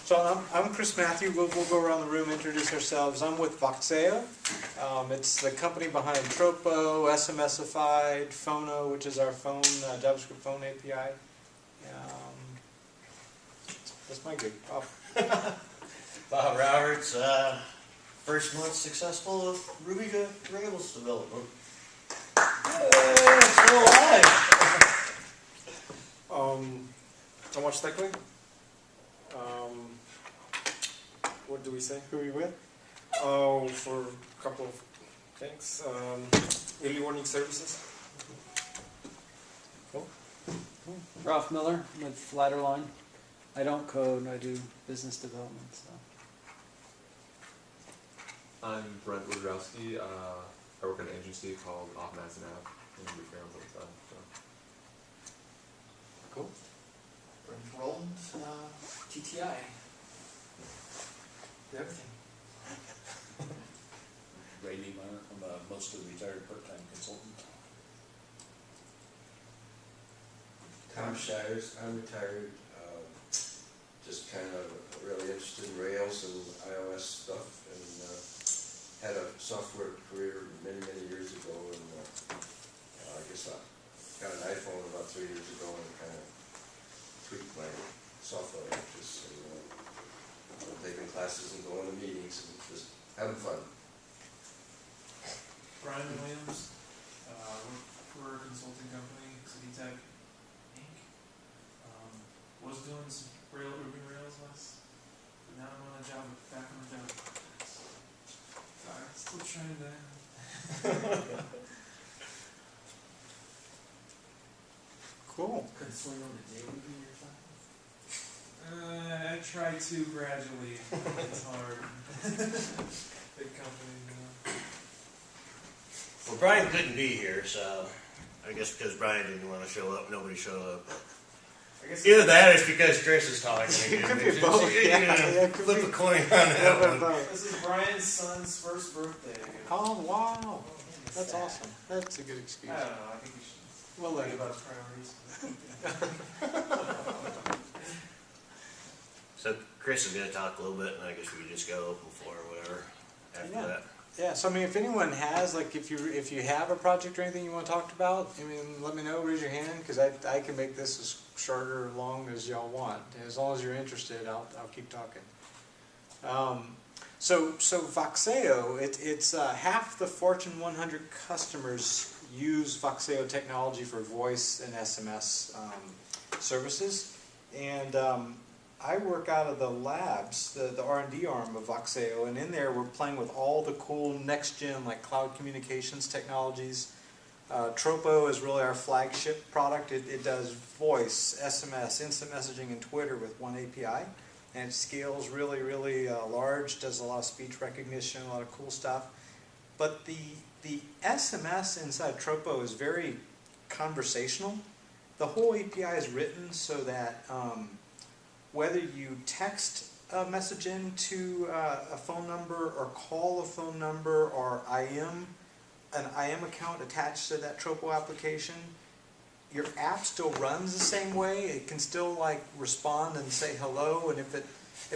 So I'm Chris Matthieu. We'll go around the room, introduce ourselves. I'm with Voxeo. It's the company behind Tropo, SMSified, Phono, which is our phone JavaScript phone API. That's my gig. Bob Roberts, first month successful of Ruby to Rails development. It's still alive. Tomasz Tekle. What do we say? Who are you with? Oh, for a couple of things. Early warning services. Cool. Ralph Miller with Ladderline. I don't code, I do business development. So. I'm Brent Wojrowski. I work at an agency called SMS Apps and we freelance on the side. Cool. Brent Roland, TTI. Everything. Ray Niemeyer, I'm a mostly retired part-time consultant. Tom Shires, I'm retired, just kind of really interested in Rails and iOS stuff, and had a software career many years ago, and I guess I got an iPhone about 3 years ago and kind of tweaked my software interests, and taking classes and going to meetings and just having fun. Brian Williams, work for a consulting company, City Tech Inc. Was doing some Ruby Rails last, but now I'm on a Java, back on the Java. Sorry, still trying to. Cool. Couldn't swing on the JRuby or something? I try to gradually. It's hard. Big company, you know. Well, Brian couldn't be here, so I guess because Brian didn't want to show up, nobody showed up. I guess Either that or it's because Chris is talking. It could be both. Yeah, Flip a coin on that one. this is Brian's son's first birthday. Oh, wow. That's awesome. That's a good excuse. I don't know. I think we should Well, think about priorities. So Chris is going to talk a little bit, and I guess we could just go open floor or whatever after Yeah. that. Yeah, so I mean, if anyone has, like, if you have a project or anything you want to talk about, I mean, let me know, raise your hand, because I can make this as short or long as y'all want. As long as you're interested, I'll keep talking. So Voxeo, it's half the Fortune 100 customers use Voxeo technology for voice and SMS services, and I work out of the labs, the R&D arm of Voxeo, and in there we're playing with all the cool next-gen like cloud communications technologies. Tropo is really our flagship product. It does voice, SMS, instant messaging, and Twitter with one API, and it scales really large, does a lot of speech recognition, a lot of cool stuff. But the SMS inside Tropo is very conversational. The whole API is written so that whether you text a message into a phone number or call a phone number or an IM account attached to that Tropo application, your app still runs the same way. It can still like respond and say hello, and if it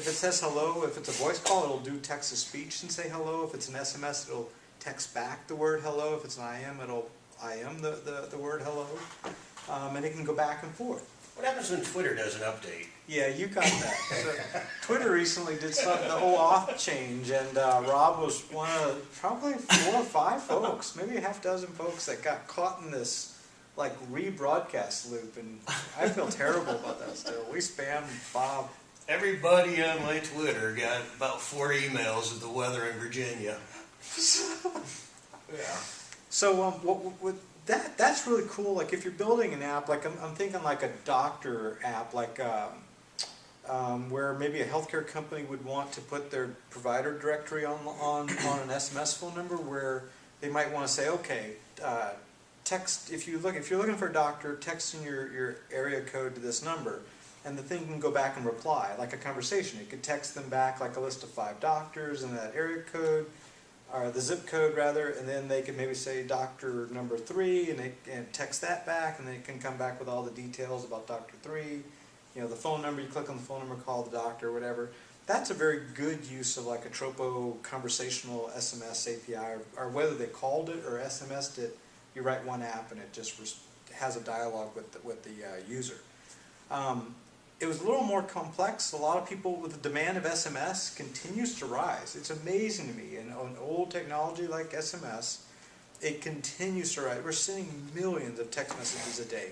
says hello, if it's a voice call, it'll do text to speech and say hello. If it's an SMS, it'll text back the word hello. If it's an IM, it'll IM the word hello, and it can go back and forth. What happens when Twitter does an update? Yeah, you got that. So, Twitter recently did the whole auth change, and Rob was one of probably 4 or 5 folks, maybe a half dozen folks that got caught in this like rebroadcast loop, and I feel terrible about that still. We spammed Bob. Everybody on my Twitter got about 4 emails of the weather in Virginia. Yeah. So that's really cool. Like if you're building an app, like I'm thinking like a doctor app, like where maybe a healthcare company would want to put their provider directory on an SMS phone number, where they might want to say, okay, text if you're looking for a doctor, text in your area code to this number, and the thing can go back and reply like a conversation. It could text them back like a list of 5 doctors in that area code, or the zip code rather, and then they can maybe say doctor number 3, and text that back, and then it can come back with all the details about doctor 3, the phone number, you click on the phone number, call the doctor, or whatever. That's a very good use of like a Tropo conversational SMS API, or whether they called it or SMS'd it, you write one app and it just has a dialogue with the user. It was a little more complex. A lot of people, with the demand of SMS continues to rise. It's amazing to me. And on old technology like SMS, it continues to rise. We're sending millions of text messages a day.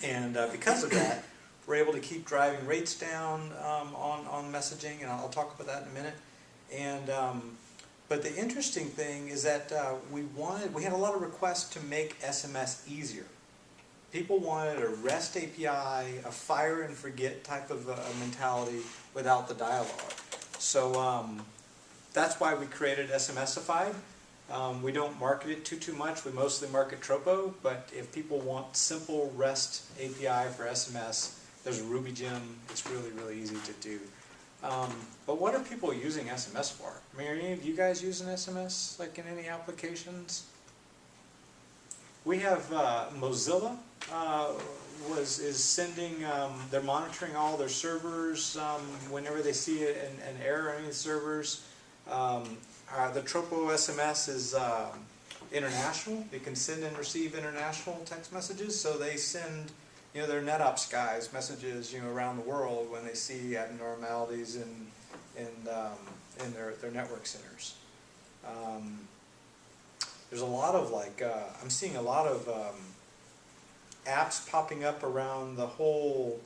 And because of that, we're able to keep driving rates down on messaging, and I'll talk about that in a minute. And but the interesting thing is that we had a lot of requests to make SMS easier. People wanted a REST API, a fire and forget type of mentality without the dialogue. So that's why we created SMSified. We don't market it too much. We mostly market Tropo, but if people want simple REST API for SMS, there's a Ruby gem. It's really easy to do. But what are people using SMS for? I mean, are any of you guys using SMS like in any applications? We have Mozilla is sending. They're monitoring all their servers whenever they see an error on any of the servers. The Tropo SMS is international. It can send and receive international text messages, so they send their NetOps guys messages around the world when they see abnormalities in their network centers. There's a lot of I'm seeing a lot of apps popping up around the whole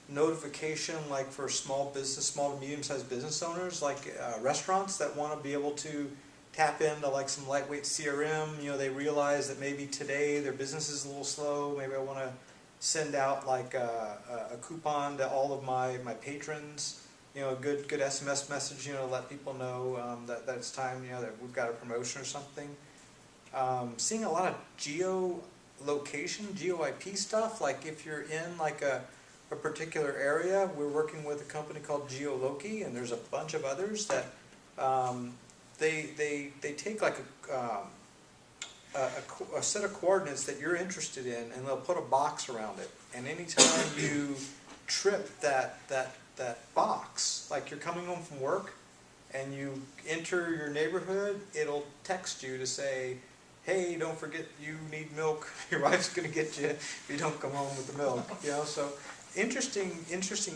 notification, like for small to medium-sized business owners, like restaurants that want to be able to tap into like some lightweight CRM. They realize that maybe today their business is a little slow. Maybe I want to send out like a coupon to all of my patrons. A good SMS message, to let people know that it's time, that we've got a promotion or something. Seeing a lot of geolocation, GeoIP stuff. Like if you're in like a particular area, we're working with a company called Geoloki, and there's a bunch of others that they take like a set of coordinates that you're interested in, and they'll put a box around it. And anytime you trip that box, like you're coming home from work and you enter your neighborhood, it'll text you to say, hey, don't forget you need milk. Your wife's going to get you if you don't come home with the milk. So interesting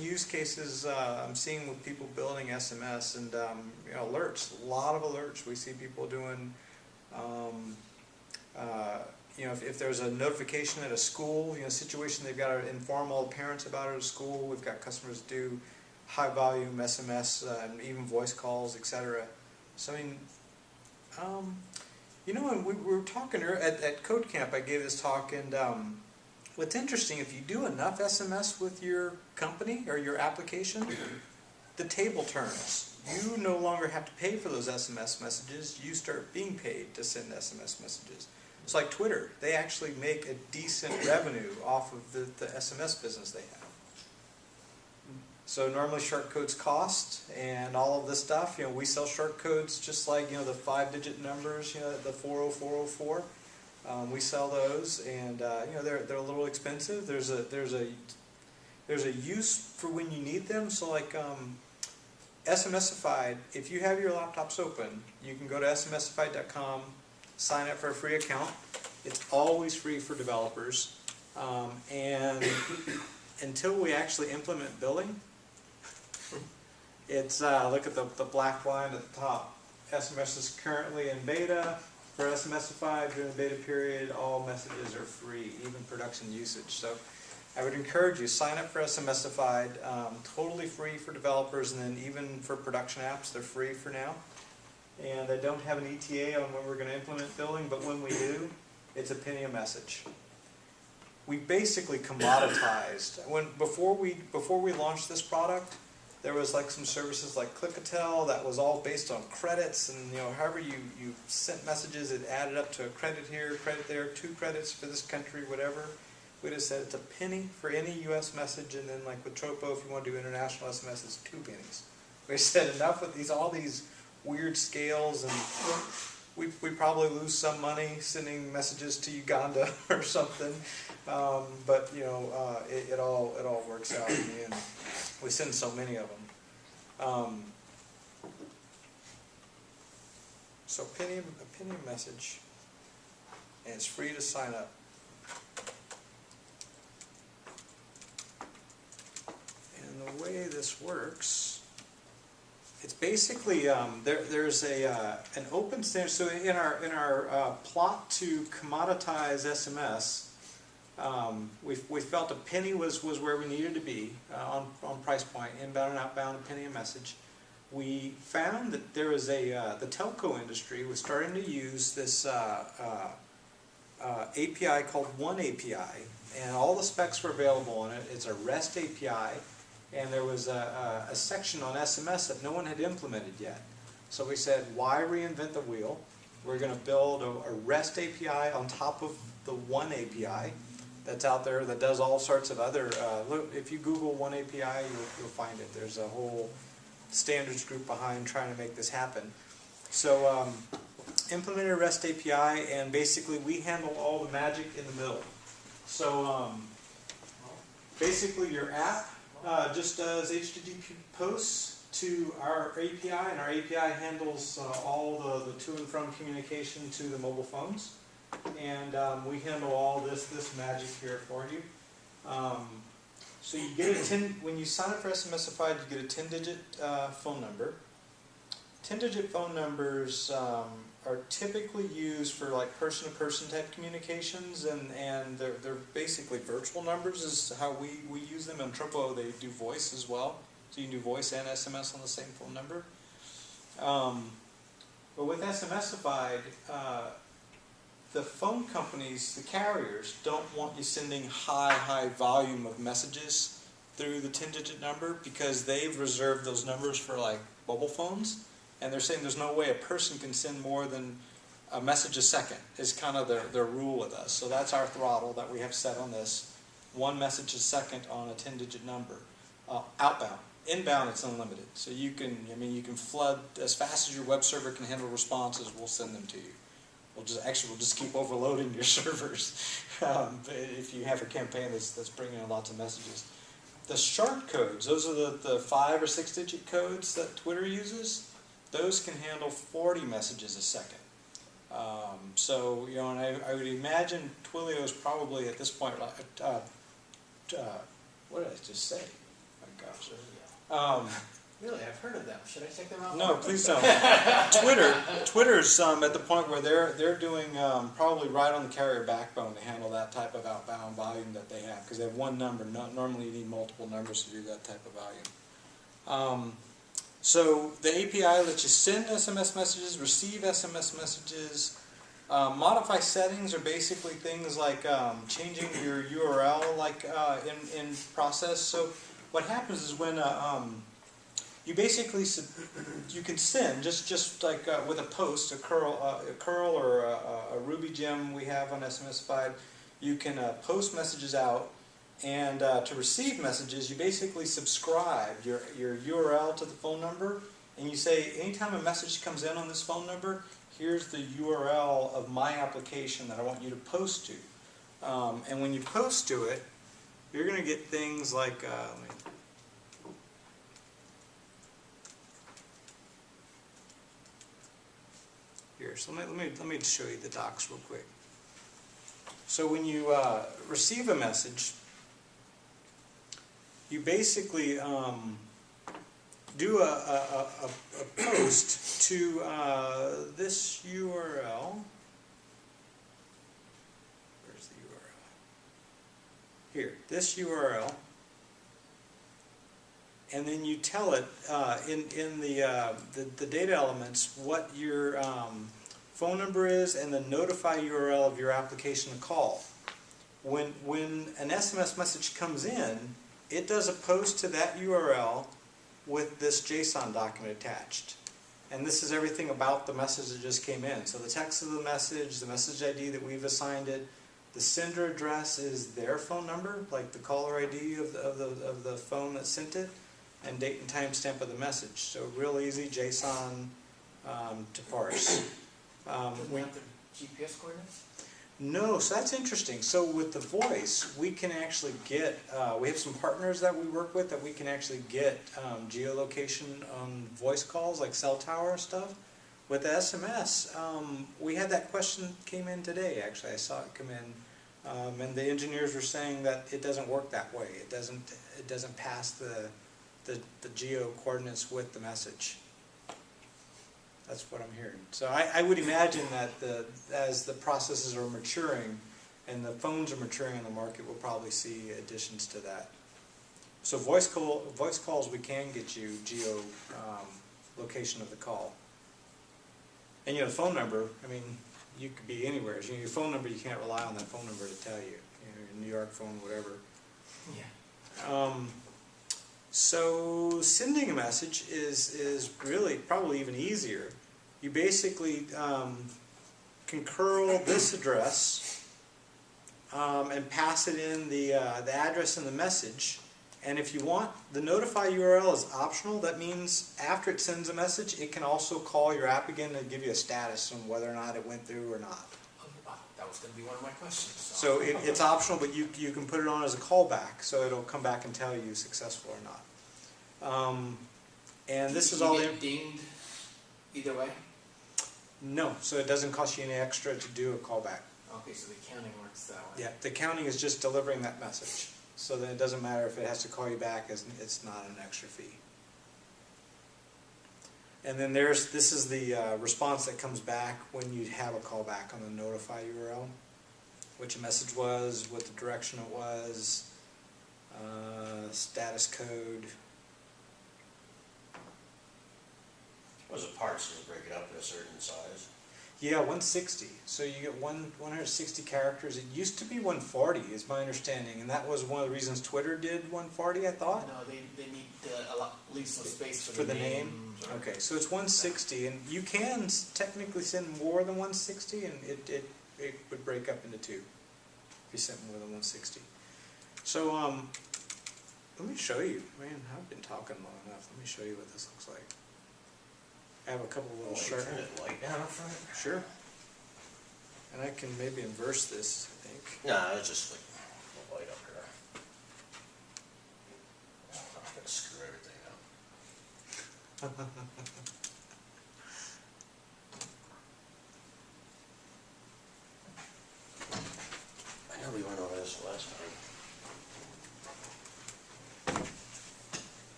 use cases I'm seeing with people building SMS and alerts. A lot of alerts we see people doing. If there's a notification at a school, situation, they've got to inform all the parents about it at school. We've got customers do high volume SMS and even voice calls, etc. So and we were talking at Code Camp. I gave this talk, and what's interesting, if you do enough SMS with your company or your application, the table turns. You no longer have to pay for those SMS messages. You start being paid to send SMS messages. It's like Twitter. They actually make a decent revenue off of the SMS business they have. So normally short codes cost and all of this stuff. We sell short codes just like the 5-digit numbers. The 40404. We sell those, and they're a little expensive. There's a use for when you need them. So like SMSified. If you have your laptops open, you can go to smsified.com. Sign up for a free account. It's always free for developers. And until we actually implement billing, it's, look at the black line at the top. SMS is currently in beta. For SMSified, during the beta period, all messages are free, even production usage. So I would encourage you, sign up for SMSified, totally free for developers, and then even for production apps, they're free for now. And I don't have an ETA on when we're going to implement billing, but when we do, it's a penny a message. We basically commoditized. Before we launched this product, there was like some services like Clickatel that was all based on credits, and however you sent messages, it added up to a credit here, credit there, 2 credits for this country, whatever. We just said it's a penny for any US message, and then like with Tropo, if you want to do international SMS, it's 2 pennies. We said enough with all these weird scales, and we probably lose some money sending messages to Uganda or something, but you know, it all works out in the end. We send so many of them. So a penny a message, and it's free to sign up. And the way this works, it's basically there's an open standard. So in our plot to commoditize SMS, we felt a penny was where we needed to be on price point, inbound and outbound, a penny a message. We found that there was the telco industry was starting to use this API called One API, and all the specs were available on it. It's a REST API, and there was a section on SMS that no one had implemented yet. So we said, why reinvent the wheel? We're going to build a REST API on top of the One API that's out there that does all sorts of other. Look, if you Google One API, you'll find it. There's a whole standards group behind trying to make this happen. So implemented a REST API, and basically we handle all the magic in the middle. So basically your app just does HTTP posts to our API, and our API handles all the to and from communication to the mobile phones. And we handle all this magic here for you. So you get when you sign up for SMSified, you get a 10-digit phone number. 10-digit phone numbers are typically used for like person-to-person type communications, and they're basically virtual numbers is how we use them. In Trumpo, they do voice as well, so you can do voice and SMS on the same phone number. But with SMSified, the phone companies, the carriers, don't want you sending high volume of messages through the 10-digit number, because they've reserved those numbers for like mobile phones, and they're saying there's no way a person can send more than a message a second is kind of their rule with us. So that's our throttle that we have set on this. One message a second on a 10-digit number. Outbound. Inbound, it's unlimited. So you can flood as fast as your web server can handle responses. We'll send them to you. We'll just keep overloading your servers if you have a campaign that's bringing in lots of messages. The short codes, those are the 5 or 6-digit codes that Twitter uses. Those can handle 40 messages a second. So you know, and I would imagin Twilio is probably at this point like what did I just say? My gosh. Really, I've heard of them. Should I check them out? No, please don't. Twitter's at the point where they're doing probably right on the carrier backbone to handle that type of outbound volume that they have, because they have one number. Normally you need multiple numbers to do that type of volume. So the API lets you send SMS messages, receive SMS messages, modify settings are basically things like changing your URL like in process. So what happens is when you basically you can send just like with a post, a curl or a Ruby gem we have on SMSified. You can post messages out, and to receive messages, you basically subscribe your URL to the phone number, and you say anytime a message comes in on this phone number, here's the URL of my application that I want you to post to. And when you post to it, you're going to get things like here, so let me show you the docs real quick. So when you receive a message, you basically do a post to this URL. Where's the URL? Here, this URL. And then you tell it in the data elements what your phone number is, and the notify URL of your application to call. When an SMS message comes in, it does a post to that URL with this JSON document attached. And this is everything about the message that just came in. So the text of the message ID that we've assigned it, the sender address is their phone number, like the caller ID of the phone that sent it, and date and timestamp of the message. So real easy JSON to parse. Doesn't We, have the GPS coordinates? no, so that's interesting. So with the voice, we can actually get, we have some partners that we work with that we can actually get geolocation on voice calls, like cell tower stuff. With the SMS, we had that question came in today, actually. I saw it come in. And the engineers were saying that it doesn't work that way. It doesn't pass the geo coordinates with the message. That's what I'm hearing. So I would imagine that as the processes are maturing and the phones are maturing in the market, we'll probably see additions to that. So voice calls, we can get you geo location of the call. And the phone number, I mean, you could be anywhere. Your phone number, you can't rely on that phone number to tell you. Your New York phone, whatever. Yeah. So sending a message is really probably even easier. You basically can curl this address and pass it in the address in the message. And if you want, the notify URL is optional. That means after it sends a message, it can also call your app again and give you a status on whether or not it went through or not. Oh, that was going to be one of my questions. So it's optional, but you can put it on as a callback, so it'll come back and tell you successful or not. And this is all you get dinged either way? No, so it doesn't cost you any extra to do a callback. Okay, so the accounting works that way. Yeah, the counting is just delivering that message. So then it doesn't matter if it has to call you back, it's not an extra fee. And then this is the response that comes back when you have a callback on the notify URL. Which a message was, what the direction it was, status code. Was it parts to break it up in a certain size? Yeah, 160. So you get 160 characters. It used to be 140, is my understanding, and that was one of the reasons Twitter did 140, I thought. No, they need leave some space For the name? names or- Okay, so it's 160, and you can technically send more than 160, and it would break up into two if you sent more than 160. So let me show you. Man, I've been talking long enough. Let me show you what this looks like. I have a couple of little short. Turn the light down up front? Sure. And I can maybe inverse this, I think. No, it's just like a light up here. I'm gonna screw everything up. I know we went over this last time.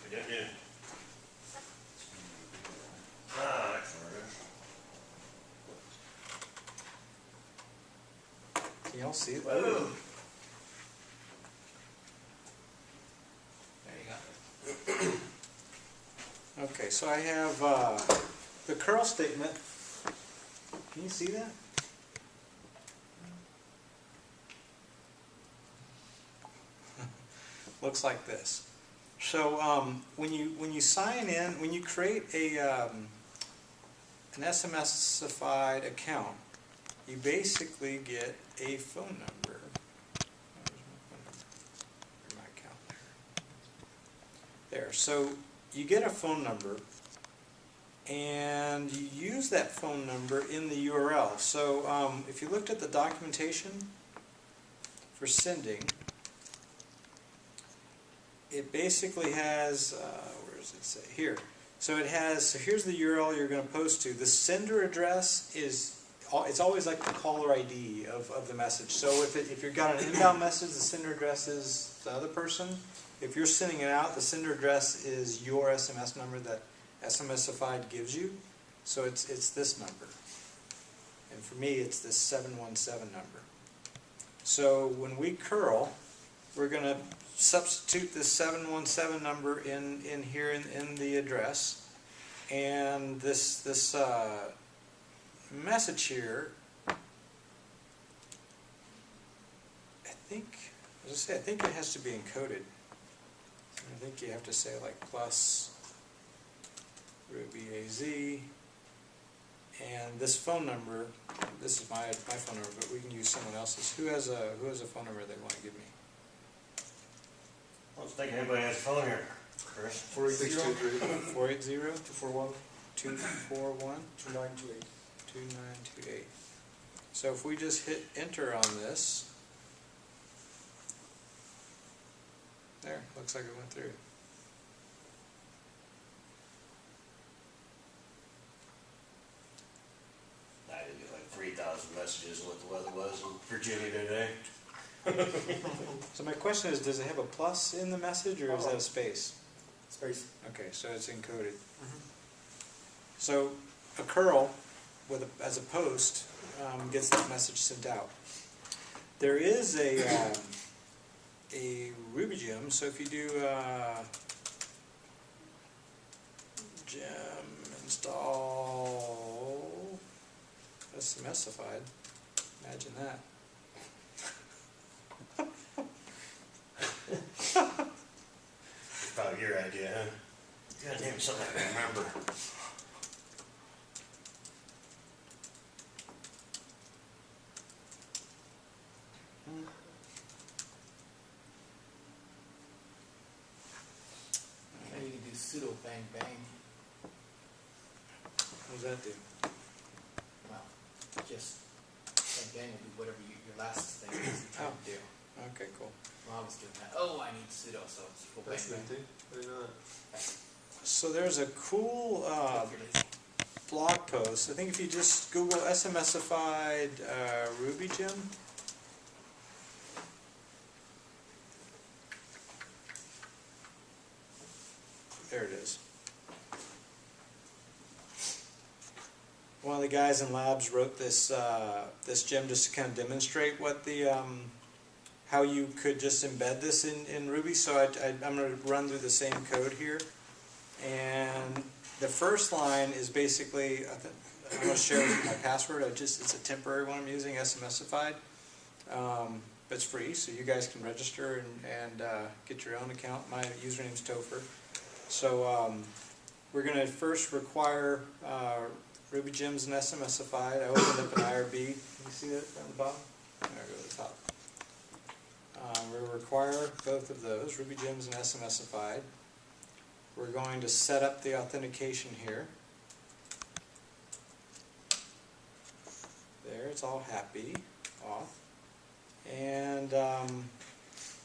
We didn't, yeah. Ah, that's where it is. Can y'all see it? Whoa. There you go. Okay, so I have the curl statement. Can you see that? Looks like this. So when you sign in, when you create an SMSified account, you basically get a phone number. Where's my phone number? Where's my account there? There. So you get a phone number, and you use that phone number in the URL. So if you looked at the documentation for sending, it basically has, where does it say? Here. So it has, so here's the URL you're going to post to. The sender address is, it's always like the caller ID of the message. So if you've got an inbound message, the sender address is the other person. If you're sending it out, the sender address is your SMS number that SMSified gives you. So it's this number. And for me, it's this 717 number. So when we curl, we're going to substitute this 717 number in here in the address. And this message here, I think, as I say, I think it has to be encoded. I think you have to say like plus Ruby AZ, and this phone number. This is my phone number, but we can use someone else's. Who has a phone number they want to give me? I don't think anybody has a phone here, Chris. 480 480 241 241 2928. 2928. So if we just hit enter on this, there, looks like it went through. I did get like 3,000 messages what the weather was in Virginia today. So my question is, does it have a plus in the message, or is that a space? Space. Okay, so it's encoded. So a curl with as a post gets that message sent out. There is a Ruby gem. So if you do gem install Smsified, imagine that. Probably your idea, huh? You gotta name it something I can remember. Maybe you can do sudo bang bang. What does that do? Well, just bang bang will do whatever your last thing is you're trying to do. Okay, cool. Well, I was doing that. Oh, I need sudo, so it's full bang That's bang. nifty. I didn't know that. So there's a cool If you're lazy. blog post. I think if you just Google SMSified Ruby gem. There it is. One of the guys in labs wrote this this gem just to kind of demonstrate what the how you could just embed this in Ruby. So I'm going to run through the same code here. And the first line is basically, I'm going to share my password. It's a temporary one I'm using, SMSified. But it's free, so you guys can register and get your own account. My username is Topher. So we're going to first require Ruby gems and SMSified. I opened up an IRB. Can you see that down the bottom? There we go to the top. We'll require both of those, Ruby gems and SMSified. We're going to set up the authentication here. There, it's all happy, auth. And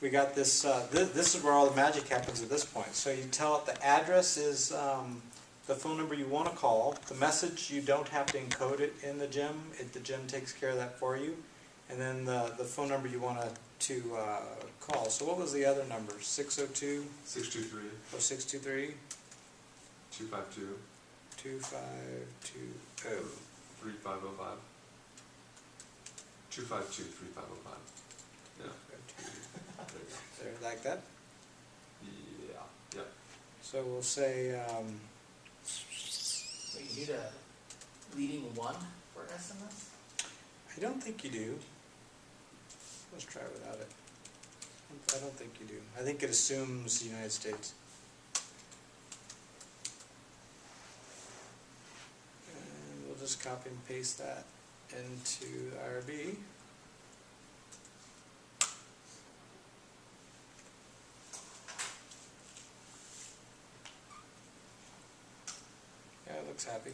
we got this, this is where all the magic happens at this point. So you tell it the address is the phone number you want to call. The message, you don't have to encode it in the gem. The gem takes care of that for you. And then the phone number you want to call. So what was the other number? 602? 623 Oh, 623? 252 2520. 3505. 252 3505. Yeah. There you go. There, like that. Yeah. Yep. So we'll say, So you need a leading one for SMS? I don't think you do. Let's try without it. I don't think you do. I think it assumes the United States. And we'll just copy and paste that into IRB. Yeah, it looks happy.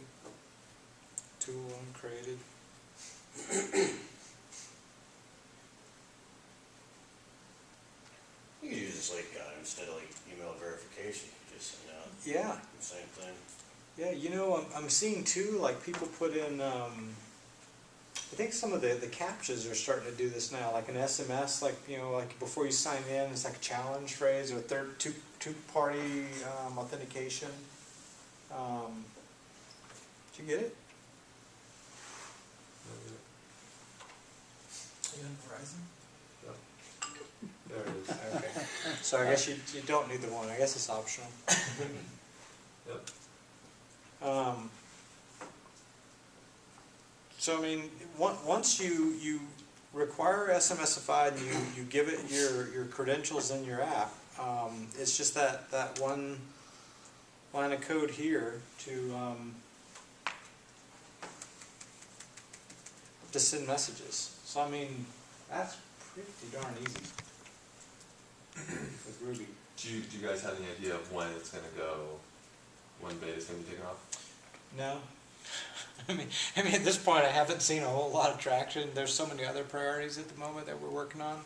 Tool uncreated. You could use this like instead of like email verification, you just send out Yeah. the same thing. Yeah, you know, I'm seeing too, like people put in, I think some of the CAPTCHAs are starting to do this now, like an SMS, like, you know, like before you sign in, it's like a challenge phrase or two-party authentication. Did you get it? Are you on Verizon? There it is. Okay. So I guess you don't need the one. I guess it's optional. Yep. So I mean, once you require SMSified and you give it your credentials in your app, it's just that one line of code here to send messages. So I mean, that's pretty darn easy with Ruby. Do you guys have any idea of when it's going to go, when beta's going to be taken off? No, I mean, at this point, I haven't seen a whole lot of traction. There's so many other priorities at the moment that we're working on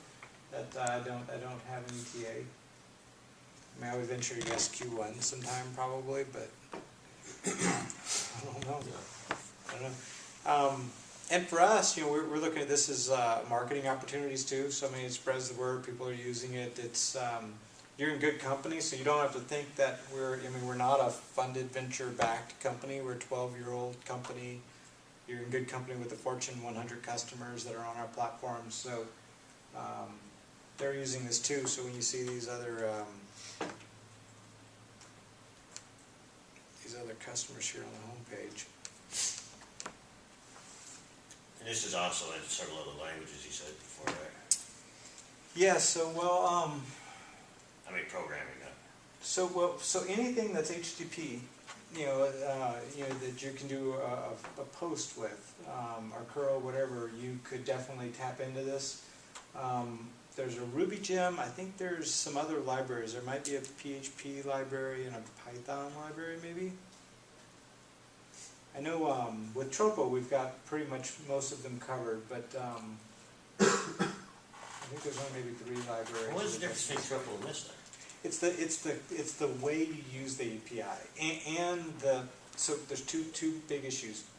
that I don't have any TA. I mean, I would venture to guess Q1 sometime probably, but I don't know. I don't know. And for us, you know, we're looking at this as marketing opportunities too. So I mean, it spreads the word. People are using it. It's you're in good company, so you don't have to think that we're not a funded venture-backed company. We're a 12-year-old company. You're in good company with the Fortune 100 customers that are on our platform. So they're using this too. So when you see these other customers here on the homepage. And this is also in several other languages, you said before, right? Yeah. So well. I mean, programming. So anything that's HTTP, you know that you can do a post with, or curl, whatever, you could definitely tap into this. There's a Ruby gem. I think there's some other libraries. There might be a PHP library and a Python library, maybe. I know with Tropo we've got pretty much most of them covered, but I think there's only maybe 3 libraries. What is the difference between Triple and this thing? It's the way you use the API so there's two big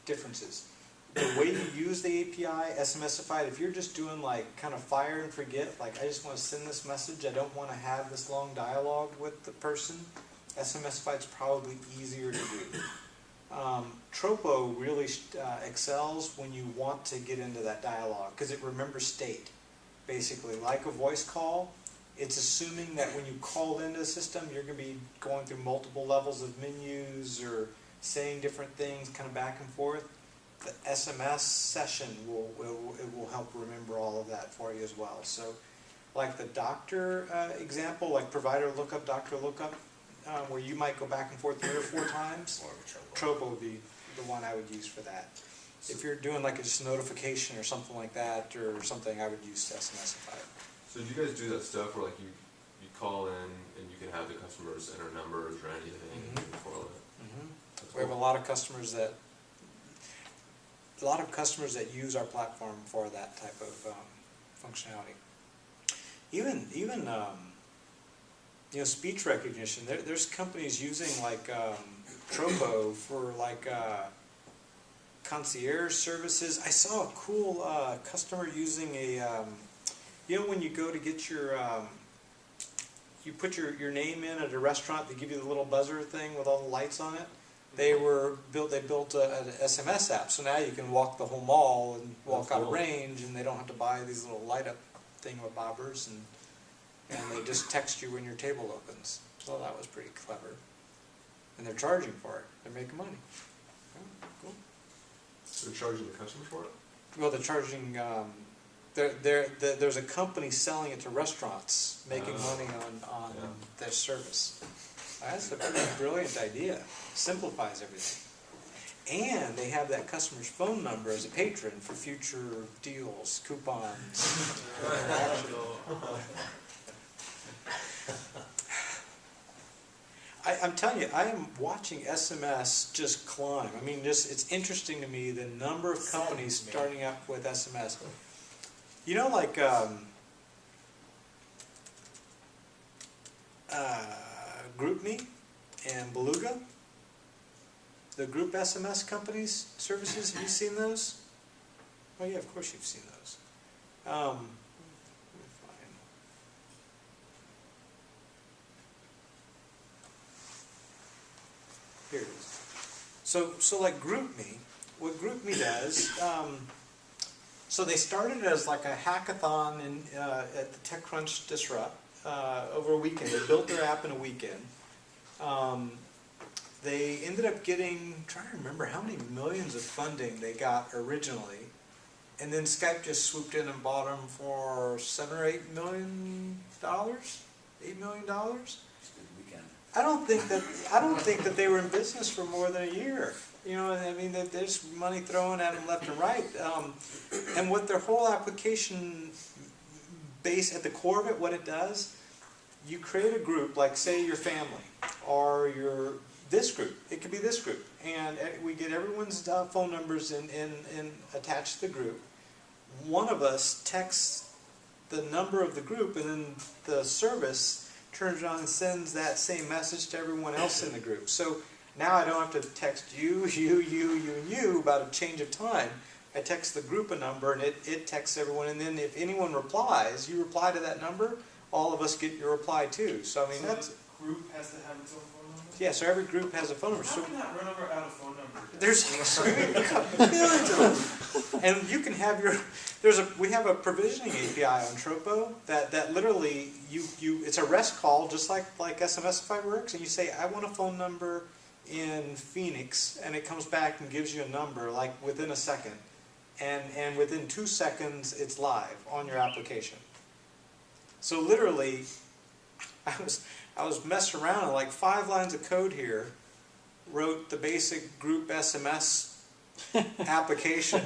differences. The way you use the API, SMSified. If you're just doing like kind of fire and forget, like I just want to send this message, I don't want to have this long dialogue with the person. SMSified's probably easier to do. Tropo really excels when you want to get into that dialogue because it remembers state, basically like a voice call. It's assuming that when you call into the system, you're going to be going through multiple levels of menus or saying different things, kind of back and forth. The SMS session will help remember all of that for you as well. So, like the doctor example, like provider lookup, doctor lookup, where you might go back and forth 3 or 4 times. Tropo would be the one I would use for that. If you're doing like a just notification or something like that, or something, I would use SMSify. So do you guys do that stuff where like you call in and you can have the customers enter numbers or anything and correlate it? We have a lot of customers that use our platform for that type of functionality. Even speech recognition. There's companies using like Tropo for like concierge services. I saw a cool customer using a when you go to get your you put your name in at a restaurant, they give you the little buzzer thing with all the lights on it. They built an SMS app, so now you can walk the whole mall and walk out of range, and they don't have to buy these little light up thingamabobbers, and they just text you when your table opens. So that was pretty clever. And they're charging for it. They're making money. Oh, cool. They're charging the customer for it? Well, they're charging. There's a company selling it to restaurants, making money on their service. That's a pretty brilliant idea. Simplifies everything. And they have that customer's phone number as a patron for future deals, coupons. I'm telling you, I am watching SMS just climb. I mean, it's interesting to me the number of companies starting up with SMS. You know, like GroupMe and Beluga, the group SMS companies, services, have you seen those? Oh yeah, of course you've seen those. Let me find. Here it is. So like GroupMe, what GroupMe does, so they started as like a hackathon at the TechCrunch Disrupt over a weekend. They built their app in a weekend. They ended up getting, I'm trying to remember how many millions of funding they got originally, and then Skype just swooped in and bought them for $7 or $8 million. $8 million. It's a good weekend. I don't think that they were in business for more than a year. You know, I mean, there's money thrown at them left and right. And what their whole application base at the core of it, what it does, you create a group, like say your family or this group. It could be this group, and we get everyone's phone numbers in attached to the group. One of us texts the number of the group, and then the service turns around and sends that same message to everyone else in the group. So now I don't have to text you, and you about a change of time. I text the group a number, and it texts everyone, and then if anyone replies, you reply to that number, all of us get your reply too. So I mean, So that's... the group has to have its own phone number? Yeah, so every group has a phone number. How So can that run over out of phone number? there's millions of them. And you can have your, we have a provisioning API on Tropo that literally, it's a REST call, just like SMSified works, and you say, I want a phone number in Phoenix, and it comes back and gives you a number, like within a second. And within 2 seconds, it's live on your application. So literally, I was messing around, and like 5 lines of code here wrote the basic group SMS application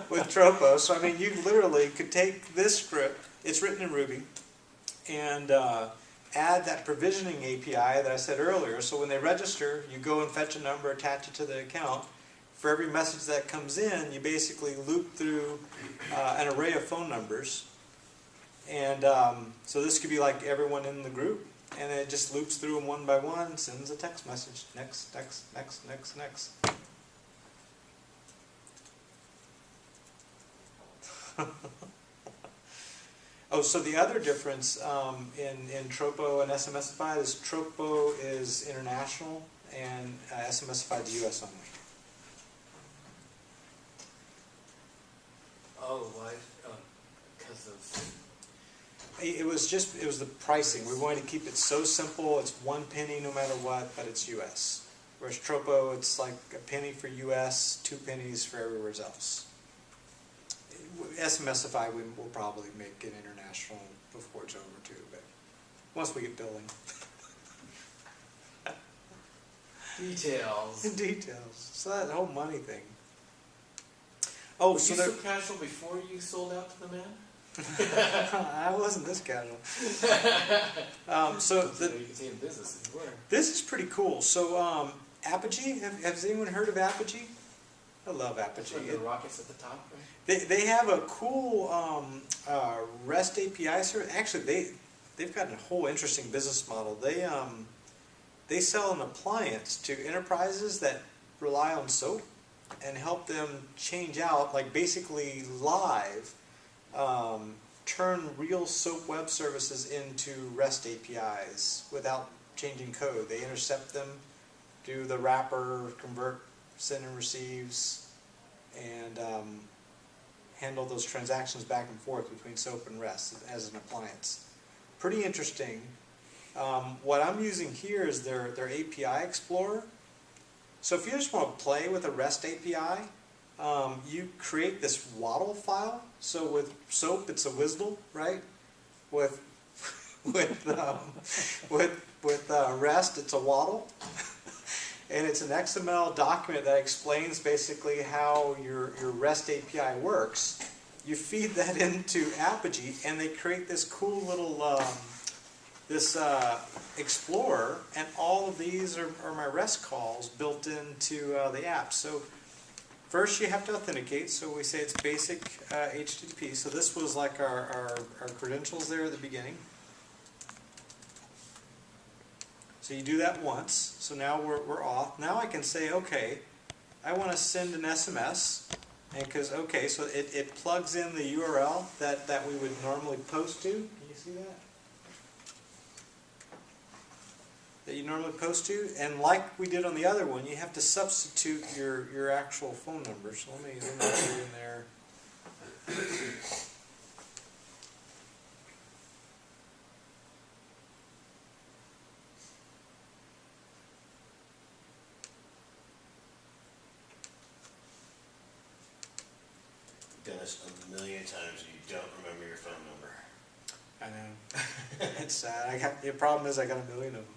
with Tropo. So I mean, you literally could take this script, it's written in Ruby, and add that provisioning API that I said earlier. So when they register, you go and fetch a number, attach it to the account. For every message that comes in, you basically loop through an array of phone numbers. And so this could be like everyone in the group. And it just loops through them one by one, sends a text message. Next, next, next, next, next. Oh, so the other difference in Tropo and SMSified is Tropo is international and SMSified is US only. Oh, why? Because of... It was the pricing. We wanted to keep it so simple. It's 1 penny no matter what, but it's US. Whereas Tropo, it's like a penny for US, 2 pennies for everywhere else. SMSify, we will probably make it international before it's over too, but once we get billing. Details. Details. So that whole money thing. Oh, Were so you so casual before you sold out to the man? I wasn't this casual. So You can see in business if you were. this is pretty cool. So Apogee, has anyone heard of Apogee? I love That's Apogee. where the rockets at the top, right? They have a cool REST API service. Actually, they've got a whole interesting business model. They sell an appliance to enterprises that rely on SOAP and help them change out, like basically live, turn real SOAP web services into REST APIs without changing code. They intercept them, do the wrapper, convert, send and receives, and handle those transactions back and forth between SOAP and REST as an appliance. Pretty interesting. What I'm using here is their API Explorer. So if you just want to play with a REST API, you create this WADL file. So with SOAP, it's a WSDL, right? With REST, it's a WADL. And it's an XML document that explains basically how your REST API works. You feed that into Apogee, and they create this cool little Explorer, and all of these are my REST calls built into the app. So first you have to authenticate, so we say it's basic HTTP. So this was like our credentials there at the beginning. So you do that once, so now we're off. Now I can say, okay, I want to send an SMS, and so it plugs in the URL that we would normally post to. Can you see that? That you normally post to, and like we did on the other one, you have to substitute your actual phone number. So let me put it in there. Done this a million times and you don't remember your phone number. I know. It's sad. The problem is I got a million of them.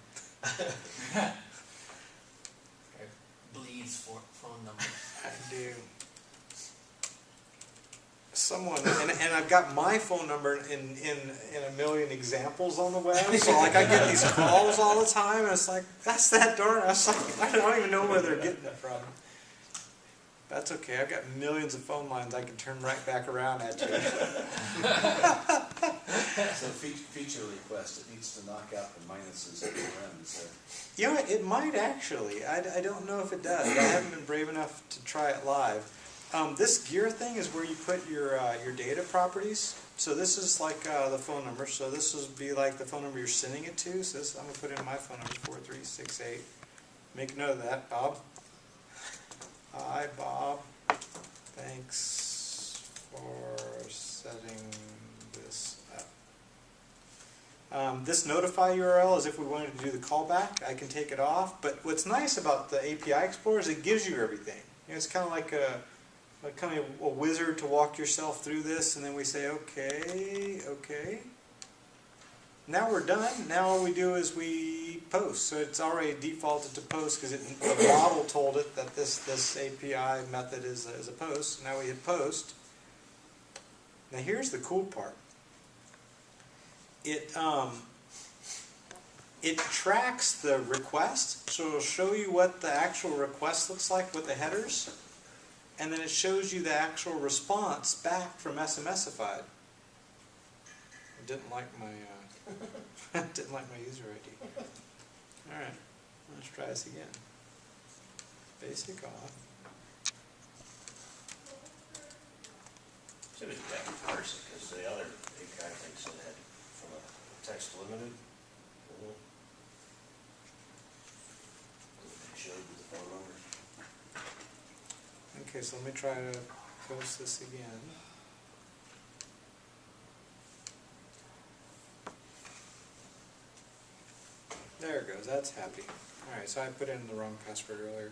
Bleeds for phone numbers. I do. someone, and I've got my phone number in a million examples on the web, so like I get these calls all the time, and it's like, that's that darn, I was like, I don't even know where they're getting it from. That's okay, I've got millions of phone lines I can turn right back around at you. So feature request, it needs to knock out the minuses at the ends there. You know, it might actually. I don't know if it does. I haven't been brave enough to try it live. This gear thing is where you put your data properties. So this is like the phone number. So this would be like the phone number you're sending it to. So this, I'm going to put in my phone number, 4368. Make note of that, Bob. Hi, Bob. Thanks for setting this up. This notify URL is if we wanted to do the callback. I can take it off. But what's nice about the API Explorer is it gives you everything. You know, it's kind of like a wizard to walk yourself through this, and then we say, okay, okay. Now we're done. Now all we do is we post. So it's already defaulted to post because the model told it that this API method is a post. So now we hit post. Now here's the cool part. It tracks the request, so it'll show you what the actual request looks like with the headers. And then it shows you the actual response back from Smsified. I didn't like my user ID. All right, let's try this again. Basic off. Should be back in person, because the other API thing said it had from a text limited. It showed with the phone numbers. Okay, so let me try to post this again. There it goes, that's happy. Alright, so I put in the wrong password earlier.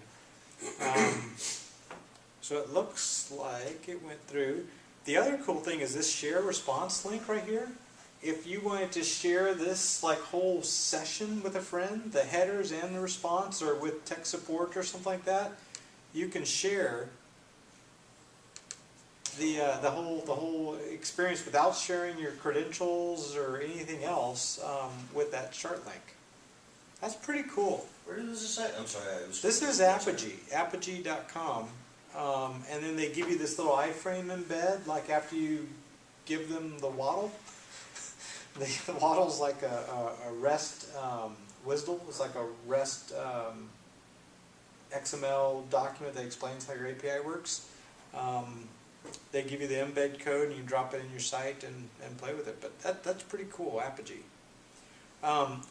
So it looks like it went through. The other cool thing is this share response link right here. If you wanted to share this like whole session with a friend, the headers and the response, or with tech support or something like that, you can share the whole experience without sharing your credentials or anything else with that chart link. That's pretty cool. Where is this at? I'm sorry. This is Apogee, apogee.com, and then they give you this little iframe embed, like after you give them the waddle. The waddle's like a REST WSDL. It's like a REST XML document that explains how your API works. They give you the embed code and you drop it in your site and play with it. But that's pretty cool, Apogee.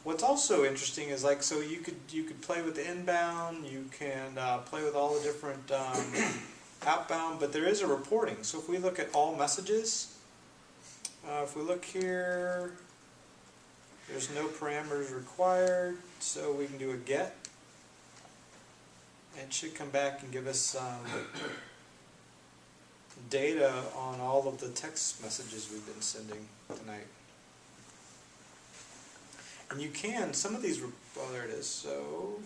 What's also interesting is like, so you could play with the inbound, you can play with all the different outbound, but there is a reporting. So if we look at all messages, if we look here, there's no parameters required, so we can do a get. It should come back and give us data on all of the text messages we've been sending tonight. And you can, some of these, oh there it is, so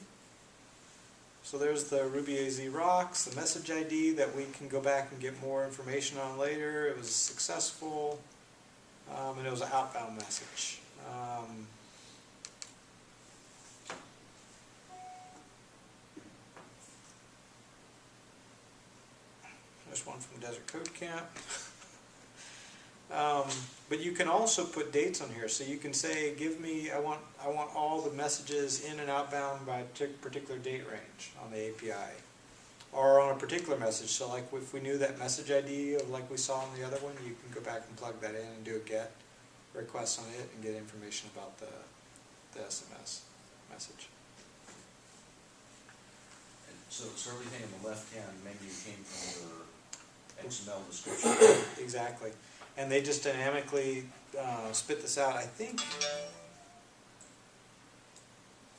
there's the Ruby AZ Rocks, the message ID that we can go back and get more information on later. It was successful, and it was an outbound message. There's one from Desert Code Camp. But you can also put dates on here, so you can say, give me, I want all the messages in and outbound by a particular date range on the API, or on a particular message. So like if we knew that message ID of like we saw on the other one, you can go back and plug that in and do a get request on it and get information about the SMS message. And so everything on the left-hand menu came from your XML description. Exactly. And they just dynamically spit this out. I think,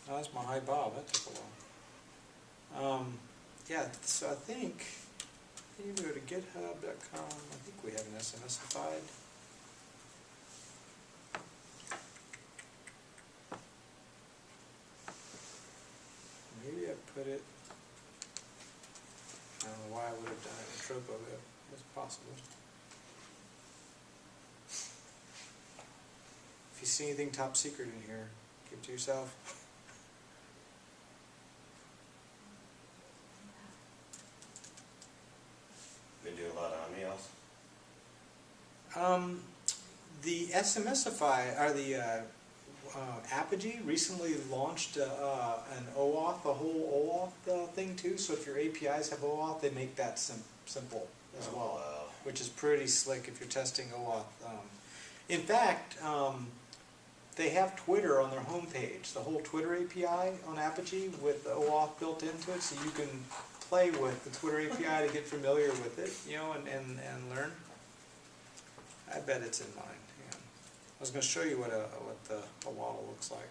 oh, that's my hi Bob, that took a while. Yeah, so I think, you go to github.com, I think we have an SMSified. Maybe I put it, I don't know why I would have done it in Tropo, but it's possible. you see anything top secret in here, keep it to yourself. Been doing a lot of emails. The SMSify, or the Apogee recently launched an OAuth, a whole OAuth thing too. So if your APIs have OAuth, they make that simple as well, Wow. which is pretty slick if you're testing OAuth. In fact, they have Twitter on their homepage, the whole Twitter API on Apogee with the OAuth built into it, so you can play with the Twitter API to get familiar with it, you know, and learn. I bet it's in mine. Yeah. I was going to show you what the waddle looks like.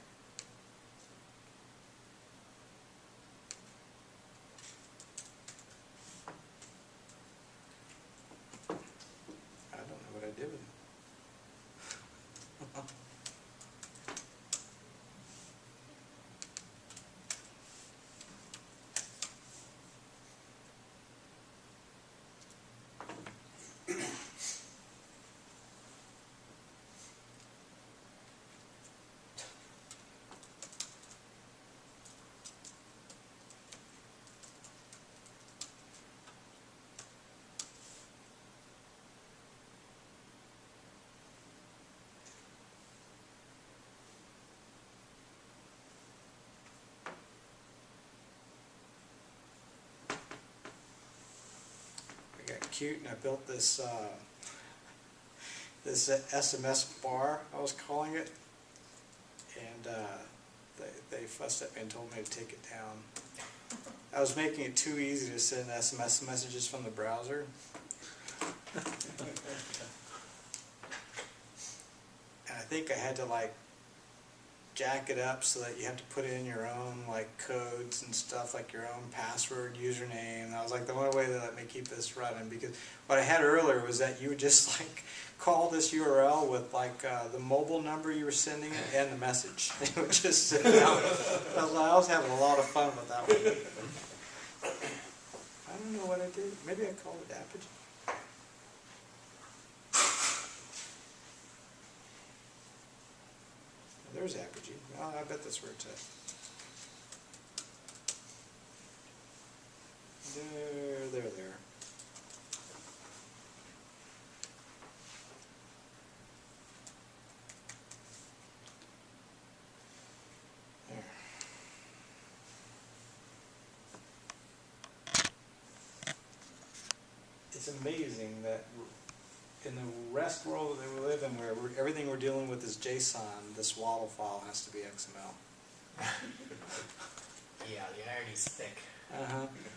I don't know what I did with it. I got cute and I built this this SMS bar, I was calling it, and they fussed at me and told me to take it down. I was making it too easy to send SMS messages from the browser. And I think I had to like jack it up so that you have to put in your own like codes and stuff, like your own password, username. And I was like, the only way to let me keep this running, because what I had earlier was that you would just like call this URL with like the mobile number you were sending it and the message. It would just sit down. I was having a lot of fun with that one. I don't know what I did. Maybe I called it Apogee. There's Apogee. Oh, I bet that's where it's at. There. There. It's amazing that in the rest world that we live in, where everything we're dealing with is JSON, this waddle file has to be XML. Yeah, the irony's thick.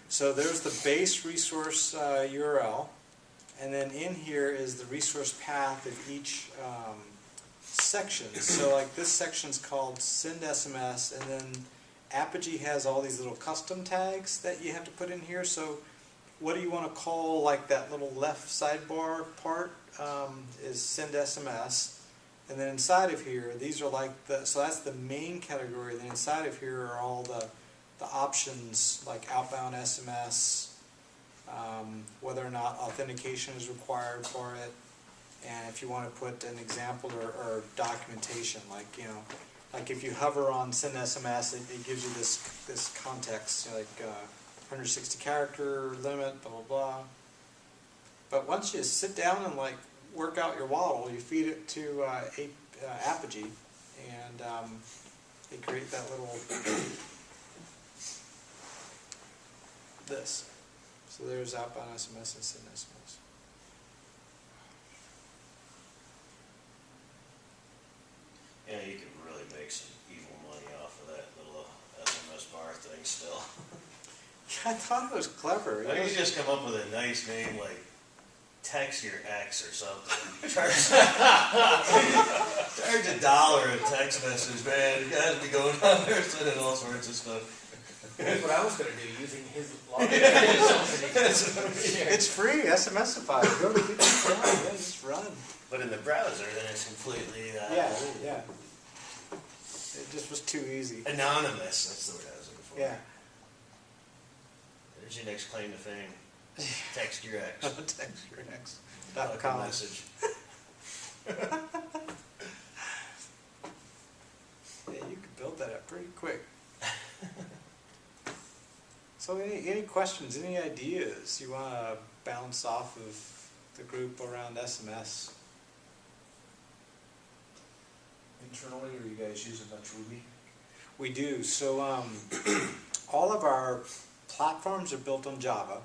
So there's the base resource URL, and then in here is the resource path of each section. So like this section's called send SMS, and then Apogee has all these little custom tags that you have to put in here. So what do you want to call like that little left sidebar part is send SMS, and then inside of here, these are like so that's the main category. Then inside of here are all the options like outbound SMS, whether or not authentication is required for it, and if you want to put an example or documentation, like like if you hover on send SMS, it gives you this context, like 160 character limit, blah blah blah. But once you sit down and like work out your waddle, you feed it to Apogee, and they create that little this. So there's outbound SMS and send SMS. Yeah, you could really make some evil money off of that little SMS bar thing still. I thought it was clever. Why don't you just come up with a nice name like Text Your Ex or something? Charge $1 a text message, man. You guys be going on there sending all sorts of stuff. That's what I was going to do, using his login. It's free, SMSify. Go to people, yeah, just run. But in the browser, then it's completely Yeah. It just was too easy. anonymous. That's the word I was looking for. Yeah. There's your next claim to fame. Text your ex. TextYourEx.com. Like a message. built that up pretty quick. So any questions, any ideas you want to bounce off of the group around SMS? Internally, are you guys using much Ruby? We do. So all of our platforms are built on Java,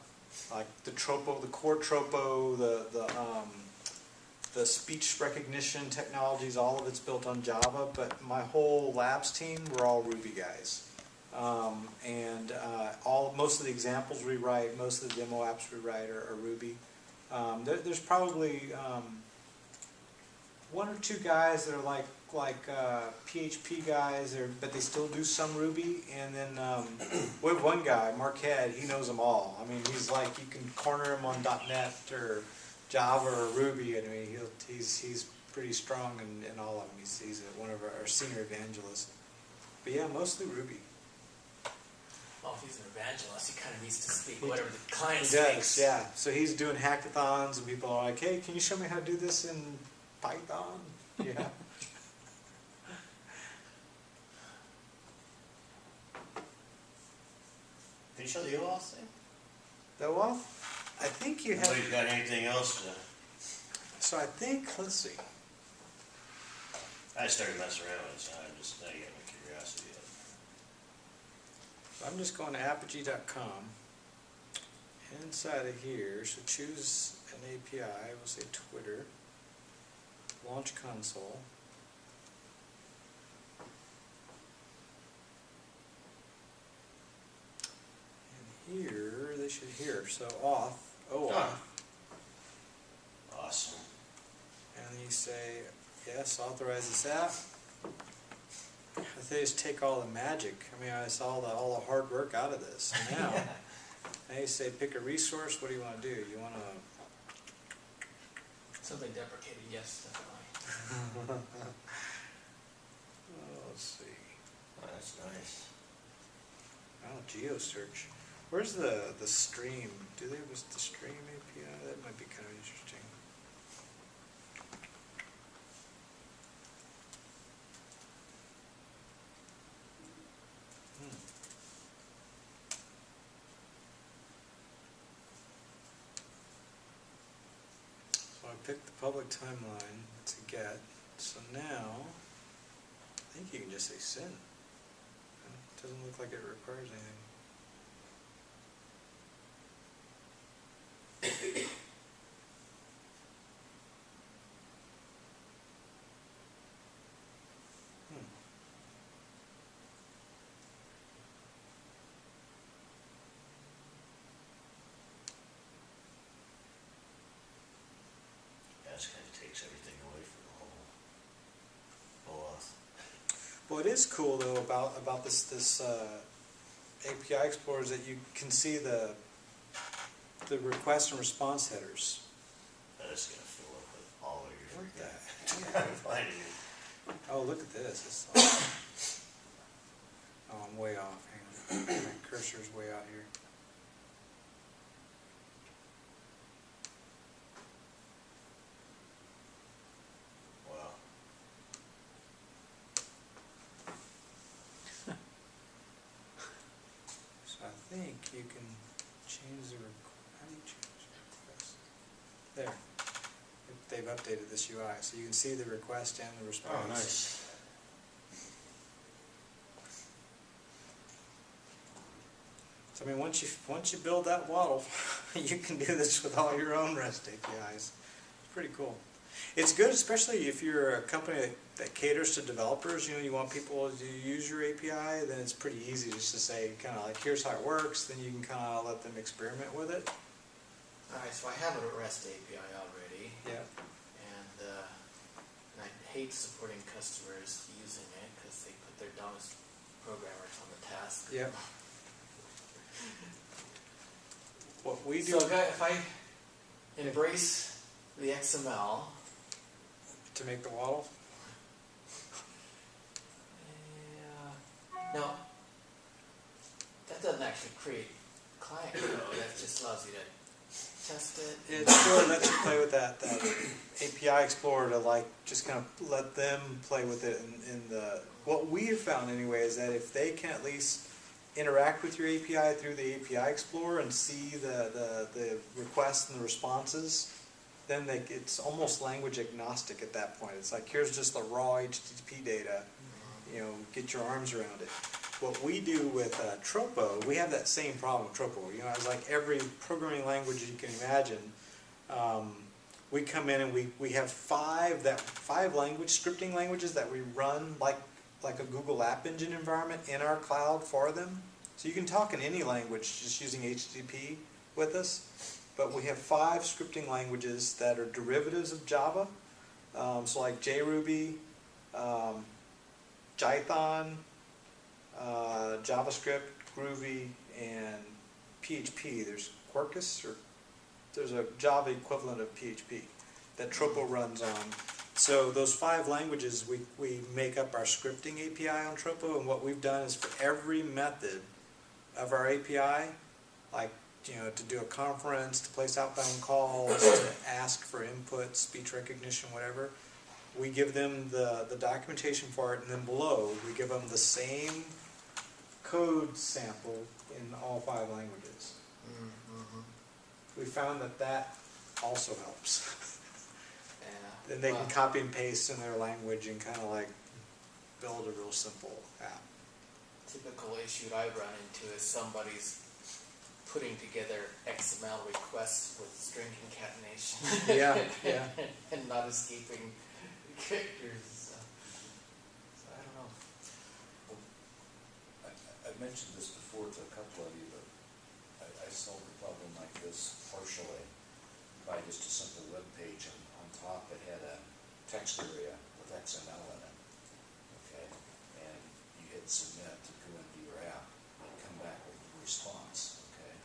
like the Tropo, the core Tropo, the speech recognition technologies. All of it's built on Java. But my whole labs team, we're all Ruby guys, and most of the examples we write, most of the demo apps we write are Ruby. There's probably one or two guys that are like PHP guys, but they still do some Ruby. And then we have one guy, Marquette, he knows them all. I mean, he's like, you can corner him on .NET or Java or Ruby. I mean, he's pretty strong in all of them. He's one of our senior evangelists. But yeah, mostly Ruby. Well, if he's an evangelist, he kind of needs to speak whatever the client He speaks. does, yeah. So he's doing hackathons, and people are like, hey, can you show me how to do this in Python? Yeah. Can you show the OAuth thing? The what? I think you have. Nobody's got anything else to... So I think, let's see. I started messing around with it, so I just, now you got my curiosity up. So I'm just going to apogee.com. Inside of here, so choose an API. We'll say Twitter. Launch console. And here, they should hear. So auth, OAuth. Awesome. And you say, yes, authorize this app. If they just take all the magic, I mean, I saw all the hard work out of this. So now, now you say, pick a resource. What do you want to do? You want to... Something deprecated, yes, definitely. let's see. Oh, that's nice. Oh, GeoSearch. Where's the stream? Do they have the stream API? That might be kind of interesting. So I picked the public timeline to get. So now, I think you can just say send. It doesn't look like it requires anything. Yeah, this kind of takes everything away from the whole OAuth. Well, it is cool though about this API Explorer is that you can see the request and response headers. That is going to fill up with all of your Look at freaking... that. I'm finding it. Oh, look at this. It's oh, I'm way off. Hang on. My cursor's way out here. Wow. So I think you can change the how do you change the request? There. They've updated this UI, so you can see the request and the response. Oh, nice. So I mean, once you build that waddle, you can do this with all your own REST APIs. It's pretty cool. It's good, especially if you're a company that caters to developers. You know, you want people to use your API. Then it's pretty easy just to say, kind of like, here's how it works. Then you can kind of let them experiment with it. Alright, so I have a REST API already, Yeah. and I hate supporting customers using it because they put their dumbest programmers on the task. Yeah. What we do So if I embrace the XML, to make the waddle. no, that doesn't actually create client code. That just allows you to test it? It sure lets you play with that API Explorer to like just kind of let them play with it in the, what we have found anyway is that if they can at least interact with your API through the API Explorer and see the requests and the responses, then it's almost language agnostic at that point. It's like, here's just the raw HTTP data, get your arms around it. What we do with Tropo, we have that same problem with Tropo. It's like every programming language you can imagine. We come in and we have five scripting languages that we run like a Google App Engine environment in our cloud for them. So you can talk in any language just using HTTP with us. But we have 5 scripting languages that are derivatives of Java. So like JRuby, Python, JavaScript, Groovy, and PHP. There's Quarkus, or there's a Java equivalent of PHP that Tropo runs on. So those 5 languages, we make up our scripting API on Tropo, and what we've done is for every method of our API, like to do a conference, to place outbound calls, to ask for input, speech recognition, whatever, we give them the documentation for it, and then below we give them the same code sample in all 5 languages. We found that also helps. Then they can copy and paste in their language and kind of like build a real simple app. Typical issue I run into is somebody's putting together XML requests with string concatenation. Yeah. And not escaping characters. So I don't know. I've mentioned this before to a couple of you, but I solved a problem like this partially by just a simple web page, and on top it had a text area with XML in it. Okay, and you hit submit to go into your app and come back with a response. Okay,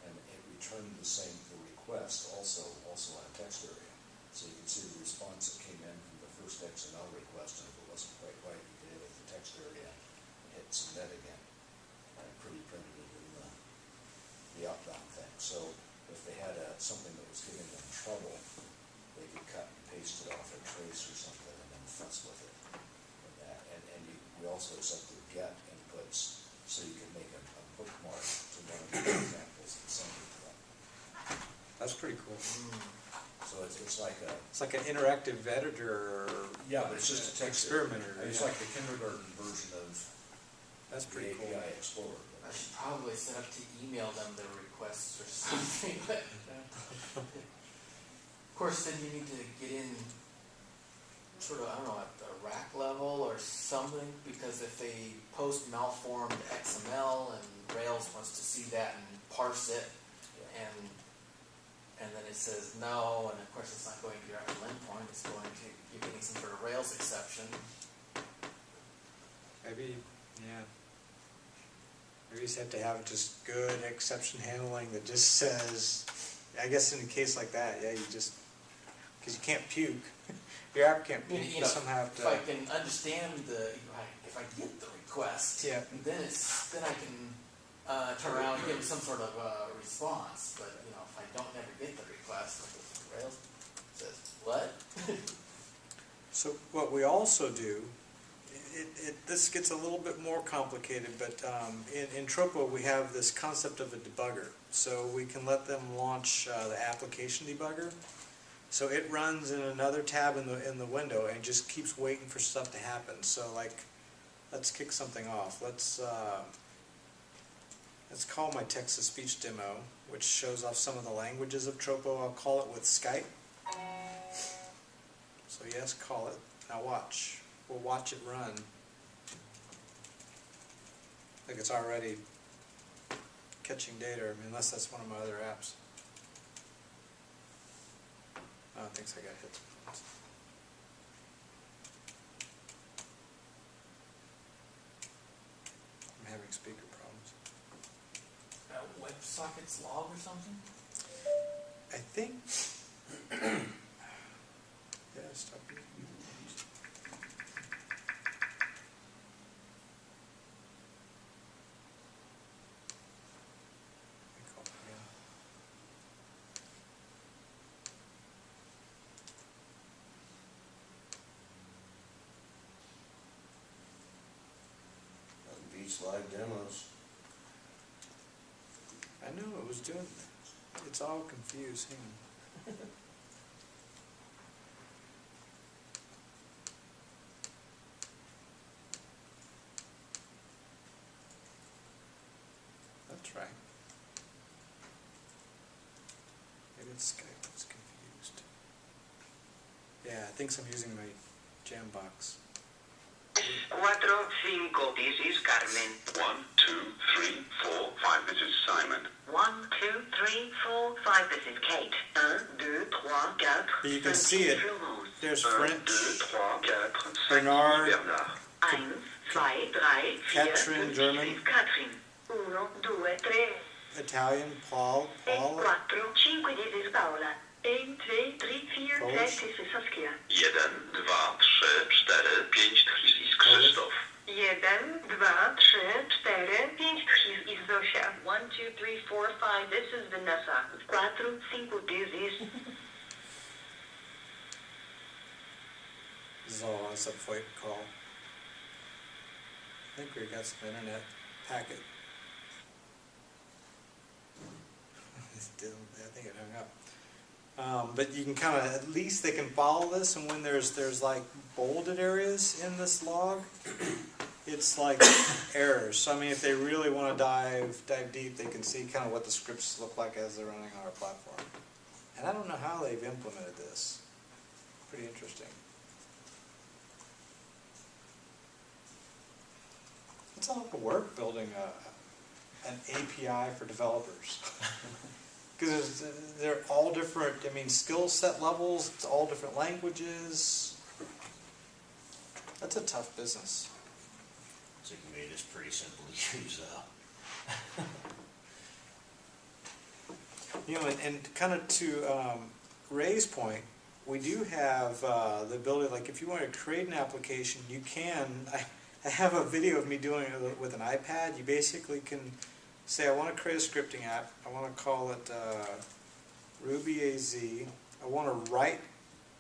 and it returned the same for request also on a text area. So you can see the response that came in from the first XML request, and if it wasn't quite right, you could hit it the text area and hit submit again. And pretty primitive in the outbound thing. So if they had something that was giving them trouble, they could cut and paste it off a trace or something and then fuss with it. And we also accepted get inputs, so you could make a bookmark to one of the examples and send it to them. That's pretty cool. So it's like a... It's like an interactive editor. Yeah, but it's just a text experimenter. It's like the kindergarten version of That's the pretty cool. API Explorer. I should probably set up to email them their requests or something. Of course, then you need to get in sort of, I don't know, at the rack level or something, because if they post malformed XML and Rails wants to see that and parse it, and then it says no, and of course it's not going to your actual endpoint, it's going to, you're getting some sort of Rails exception. Maybe you just have to have just good exception handling that just says, I guess in a case like that, you just, because you can't puke. Your app can't puke. You somehow have to. If I can understand if I get the request, then I can turn around and give some sort of response. But if I don't never get the request, Rails says what? So what we also do, this gets a little bit more complicated, but in Tropo we have this concept of a debugger. So we can let them launch the application debugger. So it runs in another tab in the window and just keeps waiting for stuff to happen. So like, let's kick something off. Let's call my text-to-speech demo, which shows off some of the languages of Tropo. I'll call it with Skype. So yes, call it. Now watch. We'll watch it run. Like it's already catching data. I mean, unless that's one of my other apps. Oh, it thinks I got hit. I'm having speaker problems. WebSockets log or something? I think. Yeah, stop. these live demos. I know it was doing. It's all confusing. That's right. Maybe it's Skype that's confused. Yeah, I think I'm using my jam box. 4, 5, this is Carmen. 1, 2, 3, 4, 5, this is Simon. 1, 2, 3, 4, 5, this is Kate. 1, 2, 3, 4, But you can see it. There's 1, 2, French, 3, 4, 5, Bernard, Bernard. 1, 2, 3, 4, Katrin, German, this is Katrin. 1, 2, 3, Italian, Paul, 4, 5, this is Paola. 1, 2, 3, 4, 5, this is Saskia. 1, 2, 3, 4, 5, this is Krzysztof. 1, 2, 3, 4, 5, this is Zosia. 1, 2, 3, 4, 5, this is Vanessa. 4, 5, this is... This is all on a VoIP call. I think we got some internet packet. I think it hung up. But you can kind of, at least they can follow this, and when there's like bolded areas in this log, it's like errors. So I mean, if they really want to dive deep, they can see kind of what the scripts look like as they're running on our platform. And I don't know how they've implemented this. Pretty interesting. It's a lot of work building an API for developers. Because they're all different, I mean, skill set levels, it's all different languages. That's a tough business. So you made this pretty simple to use though. You know, and kind of to Ray's point, we do have the ability, like if you want to create an application, you can, I have a video of me doing it with an iPad. You basically can say, I want to create a scripting app. I want to call it RubyAZ. I want to write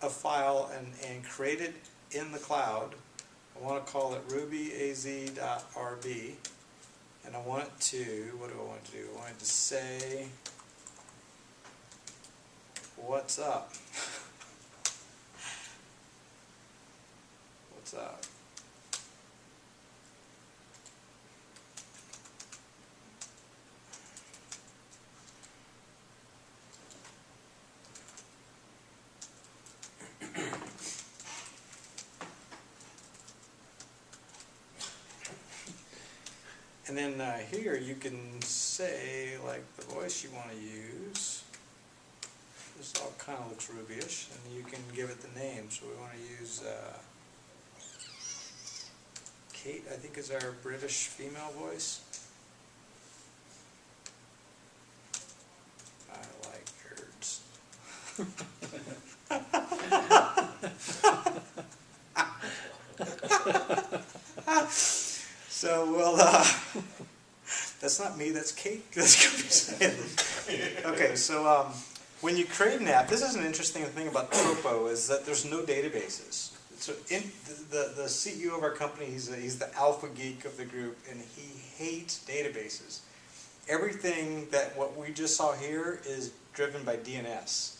a file and create it in the cloud. I want to call it rubyaz.rb. And I want it to, what do I want to do? I want it to say, what's up? What's up? And then here you can say like the voice you want to use. This all kind of looks Ruby-ish, and you can give it the name. So we want to use Kate, I think is our British female voice. I like herds. So, well, that's not me, that's Kate. That's gonna be saying. Okay, so when you create an app, this is an interesting thing about Tropo, is that there's no databases. So the CEO of our company, he's the alpha geek of the group, and he hates databases. Everything that what we just saw here is driven by DNS.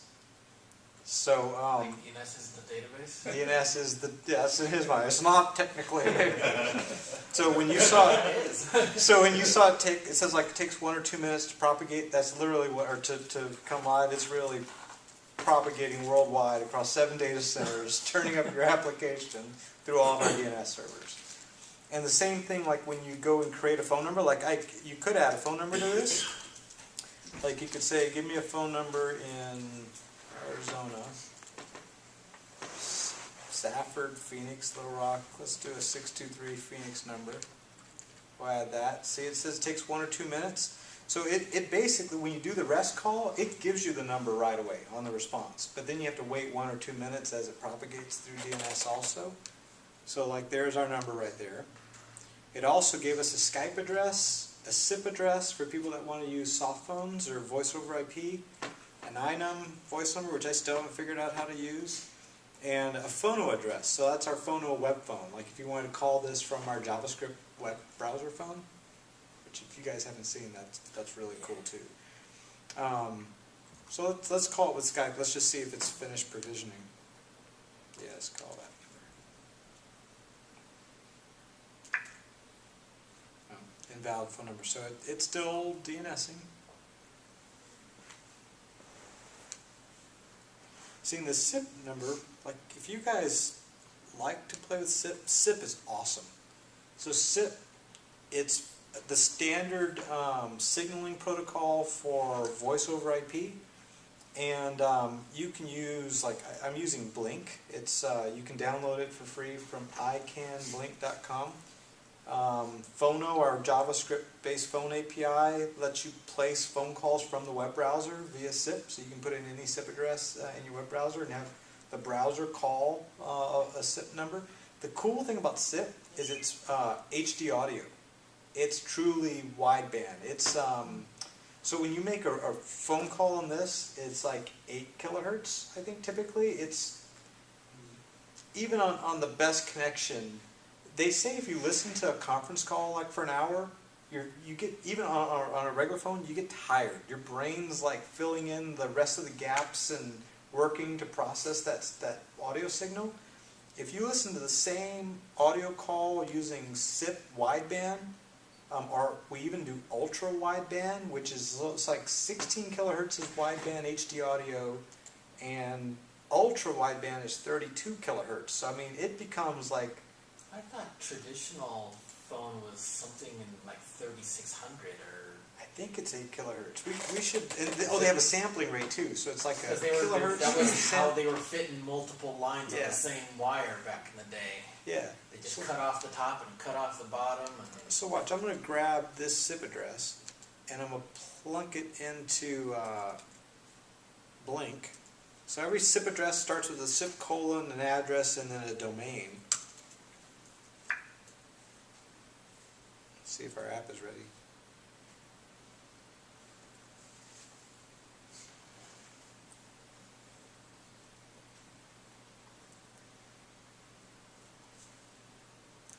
So Like DNS is the database? DNS is the, yes, in his mind. It's not technically. So when you saw it take, it says like it takes 1 or 2 minutes to propagate. That's literally what, or to come live. It's really propagating worldwide across 7 data centers, turning up your application through all of our DNS servers. And the same thing, like when you go and create a phone number, like you could add a phone number to this. Like you could say, give me a phone number in Arizona, Safford, Phoenix, Little Rock. Let's do a 623 Phoenix number. We'll add that. See, it says it takes 1 or 2 minutes. So it basically, when you do the REST call, it gives you the number right away on the response. But then you have to wait 1 or 2 minutes as it propagates through DNS also. So like there's our number right there. It also gave us a Skype address, a SIP address for people that want to use soft phones or voice over IP, an INUM voice number, which I still haven't figured out how to use, and a phono address. So that's our phono web phone. Like if you wanted to call this from our JavaScript web browser phone, which if you guys haven't seen, that's really cool too. So let's call it with Skype. Let's just see if it's finished provisioning. Yeah, let's call that. Invalid phone number. So it's still DNSing. Seeing the SIP number, like if you guys like to play with SIP, SIP is awesome. So SIP, it's the standard signaling protocol for voice over IP, and you can use, like I'm using Blink. It's you can download it for free from icanblink.com. Phono, our JavaScript-based phone API, lets you place phone calls from the web browser via SIP, so you can put in any SIP address in your web browser and have the browser call a SIP number. The cool thing about SIP is it's HD audio. It's truly wideband. It's so when you make a phone call on this, it's like 8 kilohertz, I think typically. It's even on the best connection. They say if you listen to a conference call like for an hour, you get, even on a regular phone, you get tired. Your brain's like filling in the rest of the gaps and working to process that audio signal. If you listen to the same audio call using SIP wideband, or we even do ultra wideband, which is, it's like 16 kilohertz is wideband HD audio, and ultra wideband is 32 kilohertz. So I mean, it becomes like, I thought traditional phone was something in like 3600 or. I think it's 8 kilohertz. We should. And they have a sampling rate too, so it's like a Kilohertz. kilohertz. That was how they were fitting multiple lines on Yeah. the same wire back in the day. Yeah. They just cut off the top and cut off the bottom. And So watch. I'm going to grab this SIP address, and I'm going to plunk it into Blink. So every SIP address starts with a SIP colon, an address, and then a domain. Let's see if our app is ready.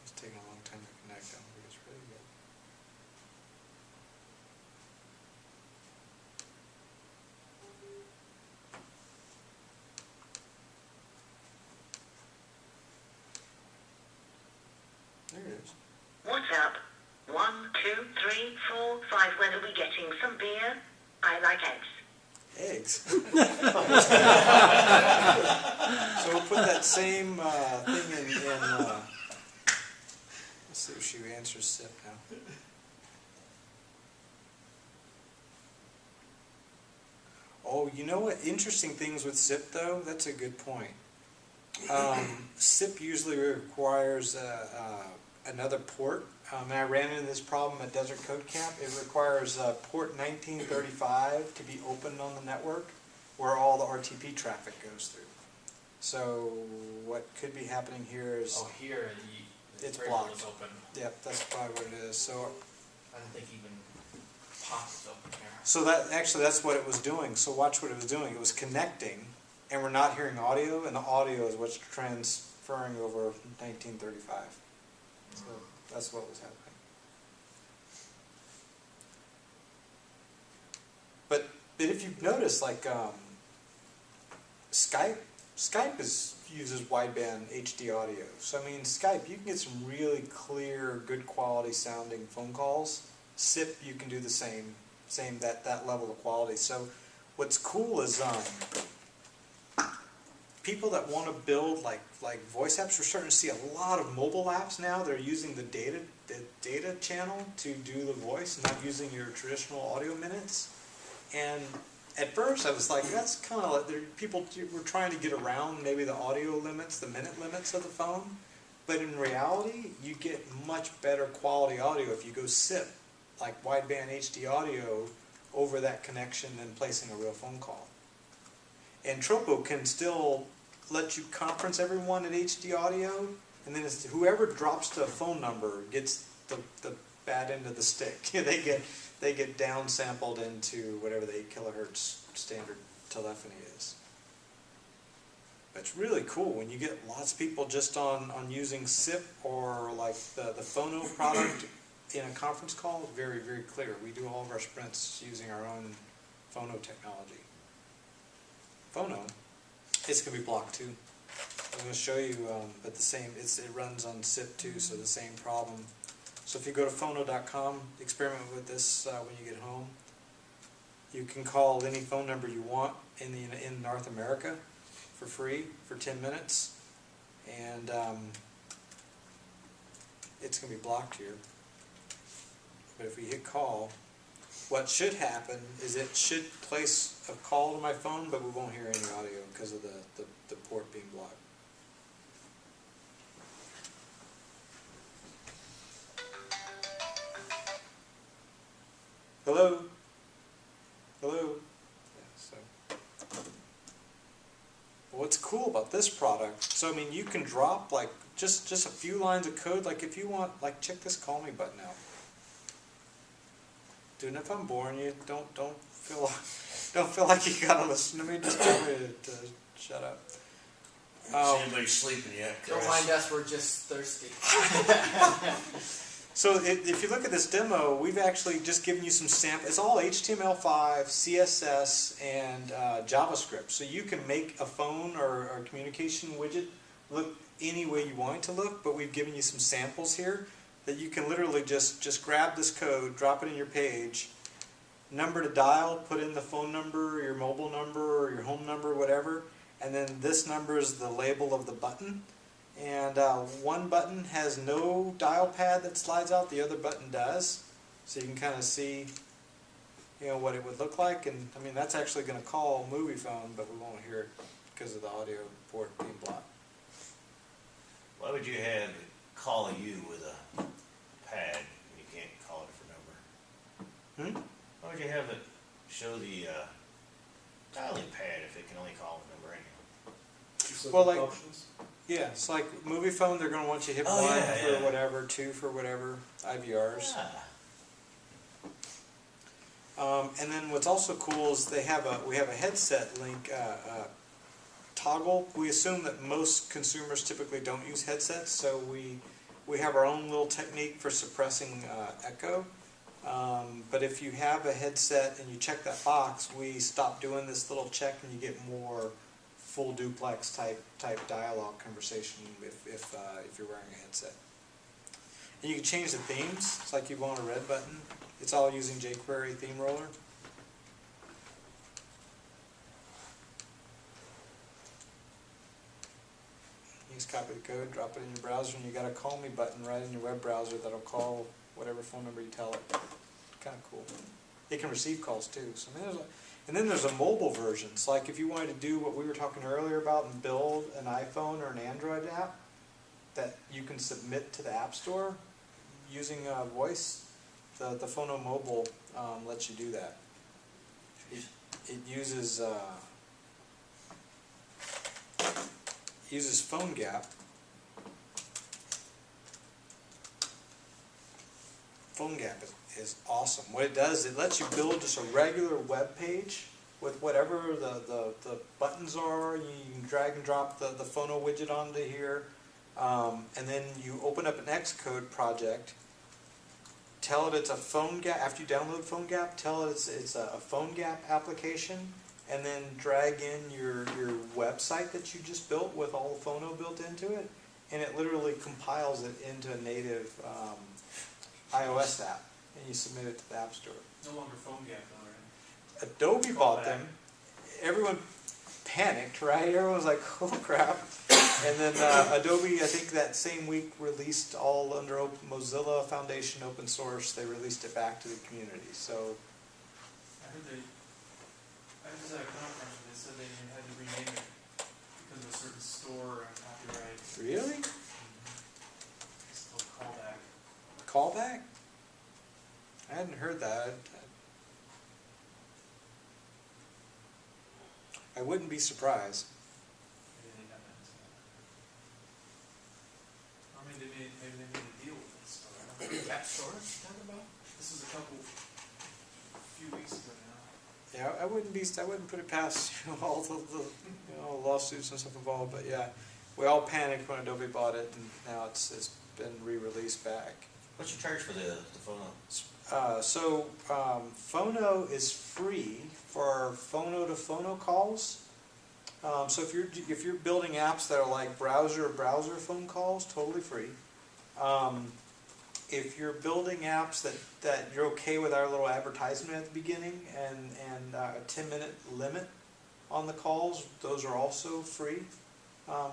It's taking a long time to connect. I don't think it's ready yet. There it is. What's up? 1, 2, 3, 4, 5. When are we getting some beer? I like eggs. Eggs. So we'll put that same thing in let's see if she answers SIP now. Oh, you know what? Interesting things with SIP though, that's a good point. SIP usually requires another port. And I ran into this problem at Desert Code Camp. It requires port 1935 to be opened on the network where all the RTP traffic goes through. So what could be happening here is here it's radio blocked. was open. Yep, that's probably what it is. So I don't think even pop was open here. so that's what it was doing. So watch what it was doing. It was connecting, and we're not hearing audio, and the audio is what's transferring over 1935. So that's what was happening. But if you've noticed, like Skype uses wideband HD audio. So I mean, Skype, you can get some really clear, good quality sounding phone calls. SIP, you can do the same that level of quality. So what's cool is people that want to build like voice apps, we're starting to see a lot of mobile apps now. They're using the data channel to do the voice, not using your traditional audio minutes. And at first I was like, that's kind of like people were trying to get around maybe the audio limits, the minute limits of the phone. But in reality, you get much better quality audio if you go SIP, like wideband HD audio, over that connection than placing a real phone call. And Tropo can still let you conference everyone at HD audio, and then it's whoever drops the phone number gets the bad end of the stick. They get downsampled into whatever the 8 kilohertz standard telephony is. It's really cool when you get lots of people just on using SIP or like the phono product in a conference call. Very, very clear. We do all of our sprints using our own phono technology. Phono, it's going to be blocked too. I'm going to show you, but it runs on SIP too, so the same problem. So if you go to phono.com, experiment with this when you get home. You can call any phone number you want in North America for free for 10 minutes, and it's going to be blocked here. But if we hit call, what should happen is it should place a call to my phone, but we won't hear any audio because of the port being blocked. Hello? Hello? Yeah, so. What's cool about this product, so I mean you can drop like just a few lines of code, like if you want, like check this call me button out. Dude, if I'm boring you, don't feel like you gotta listen to me, just tell me to shut up. Is anybody sleeping yet? Don't mind us, we're just thirsty. So if you look at this demo, we've actually just given you some samples. It's all HTML5, CSS, and JavaScript. So you can make a phone or a communication widget look any way you want it to look, but we've given you some samples here that you can literally just grab this code, drop it in your page, number to dial, put in the phone number, your mobile number, or your home number, whatever, and then this number is the label of the button. And one button has no dial pad that slides out, the other button does. So you can kind of see, what it would look like. And I mean, that's actually going to call movie phone, but we won't hear it because of the audio port being blocked. Why would you have it call you with a pad when you can't call it for number? Why would you have it show the dialing pad if it can only call a number anyway? Well, like, yeah, it's like movie phone, they're going to want you to hit 1 for whatever, 2 for whatever, IVRs. And then what's also cool is we have a headset link toggle. We assume that most consumers typically don't use headsets, so we have our own little technique for suppressing echo. But if you have a headset and you check that box, we stop doing this little check and you get more full duplex type dialogue conversation if you're wearing a headset. And you can change the themes. It's like you want a red button. It's all using jQuery theme roller. You just copy the code, drop it in your browser, and you got a call me button right in your web browser that'll call whatever phone number you tell it. Kind of cool. It can receive calls too. So I mean, and then there's a mobile version. It's like if you wanted to do what we were talking earlier about and build an iPhone or an Android app that you can submit to the App Store using voice, the Phono Mobile lets you do that. It uses PhoneGap. PhoneGap is awesome. What it does, it lets you build just a regular web page with whatever the buttons are. You can drag and drop the Phono widget onto here. And then you open up an Xcode project, tell it it's a PhoneGap. After you download PhoneGap, tell it it's a PhoneGap application, and then drag in your website that you just built with all the Phono built into it, and it literally compiles it into a native iOS app, and you submit it to the App Store. No longer PhoneGap though, right? Adobe bought them. Everyone panicked, right? Everyone was like, oh crap. And then Adobe, I think that same week, released all under Mozilla Foundation open source. They released it back to the community. So I was at a conference and they said they had to rename it because of a certain store and copyright. really? It's called Callback. Callback? I hadn't heard that. I wouldn't be surprised. Maybe they got that. Or maybe they made a deal with that store. I don't know. App Store, talking about? This was a few weeks ago now. Yeah, I wouldn't put it past all the lawsuits and stuff involved, but yeah, we all panicked when Adobe bought it, and now it's been re-released back. What's your charge for the phono? Phono is free for phono-to-phono calls. So if you're building apps that are like browser phone calls, totally free. If you're building apps that you're okay with our little advertisement at the beginning and a 10-minute limit on the calls, those are also free.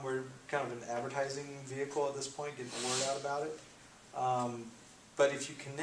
We're kind of an advertising vehicle at this point, getting the word out about it. But if you connect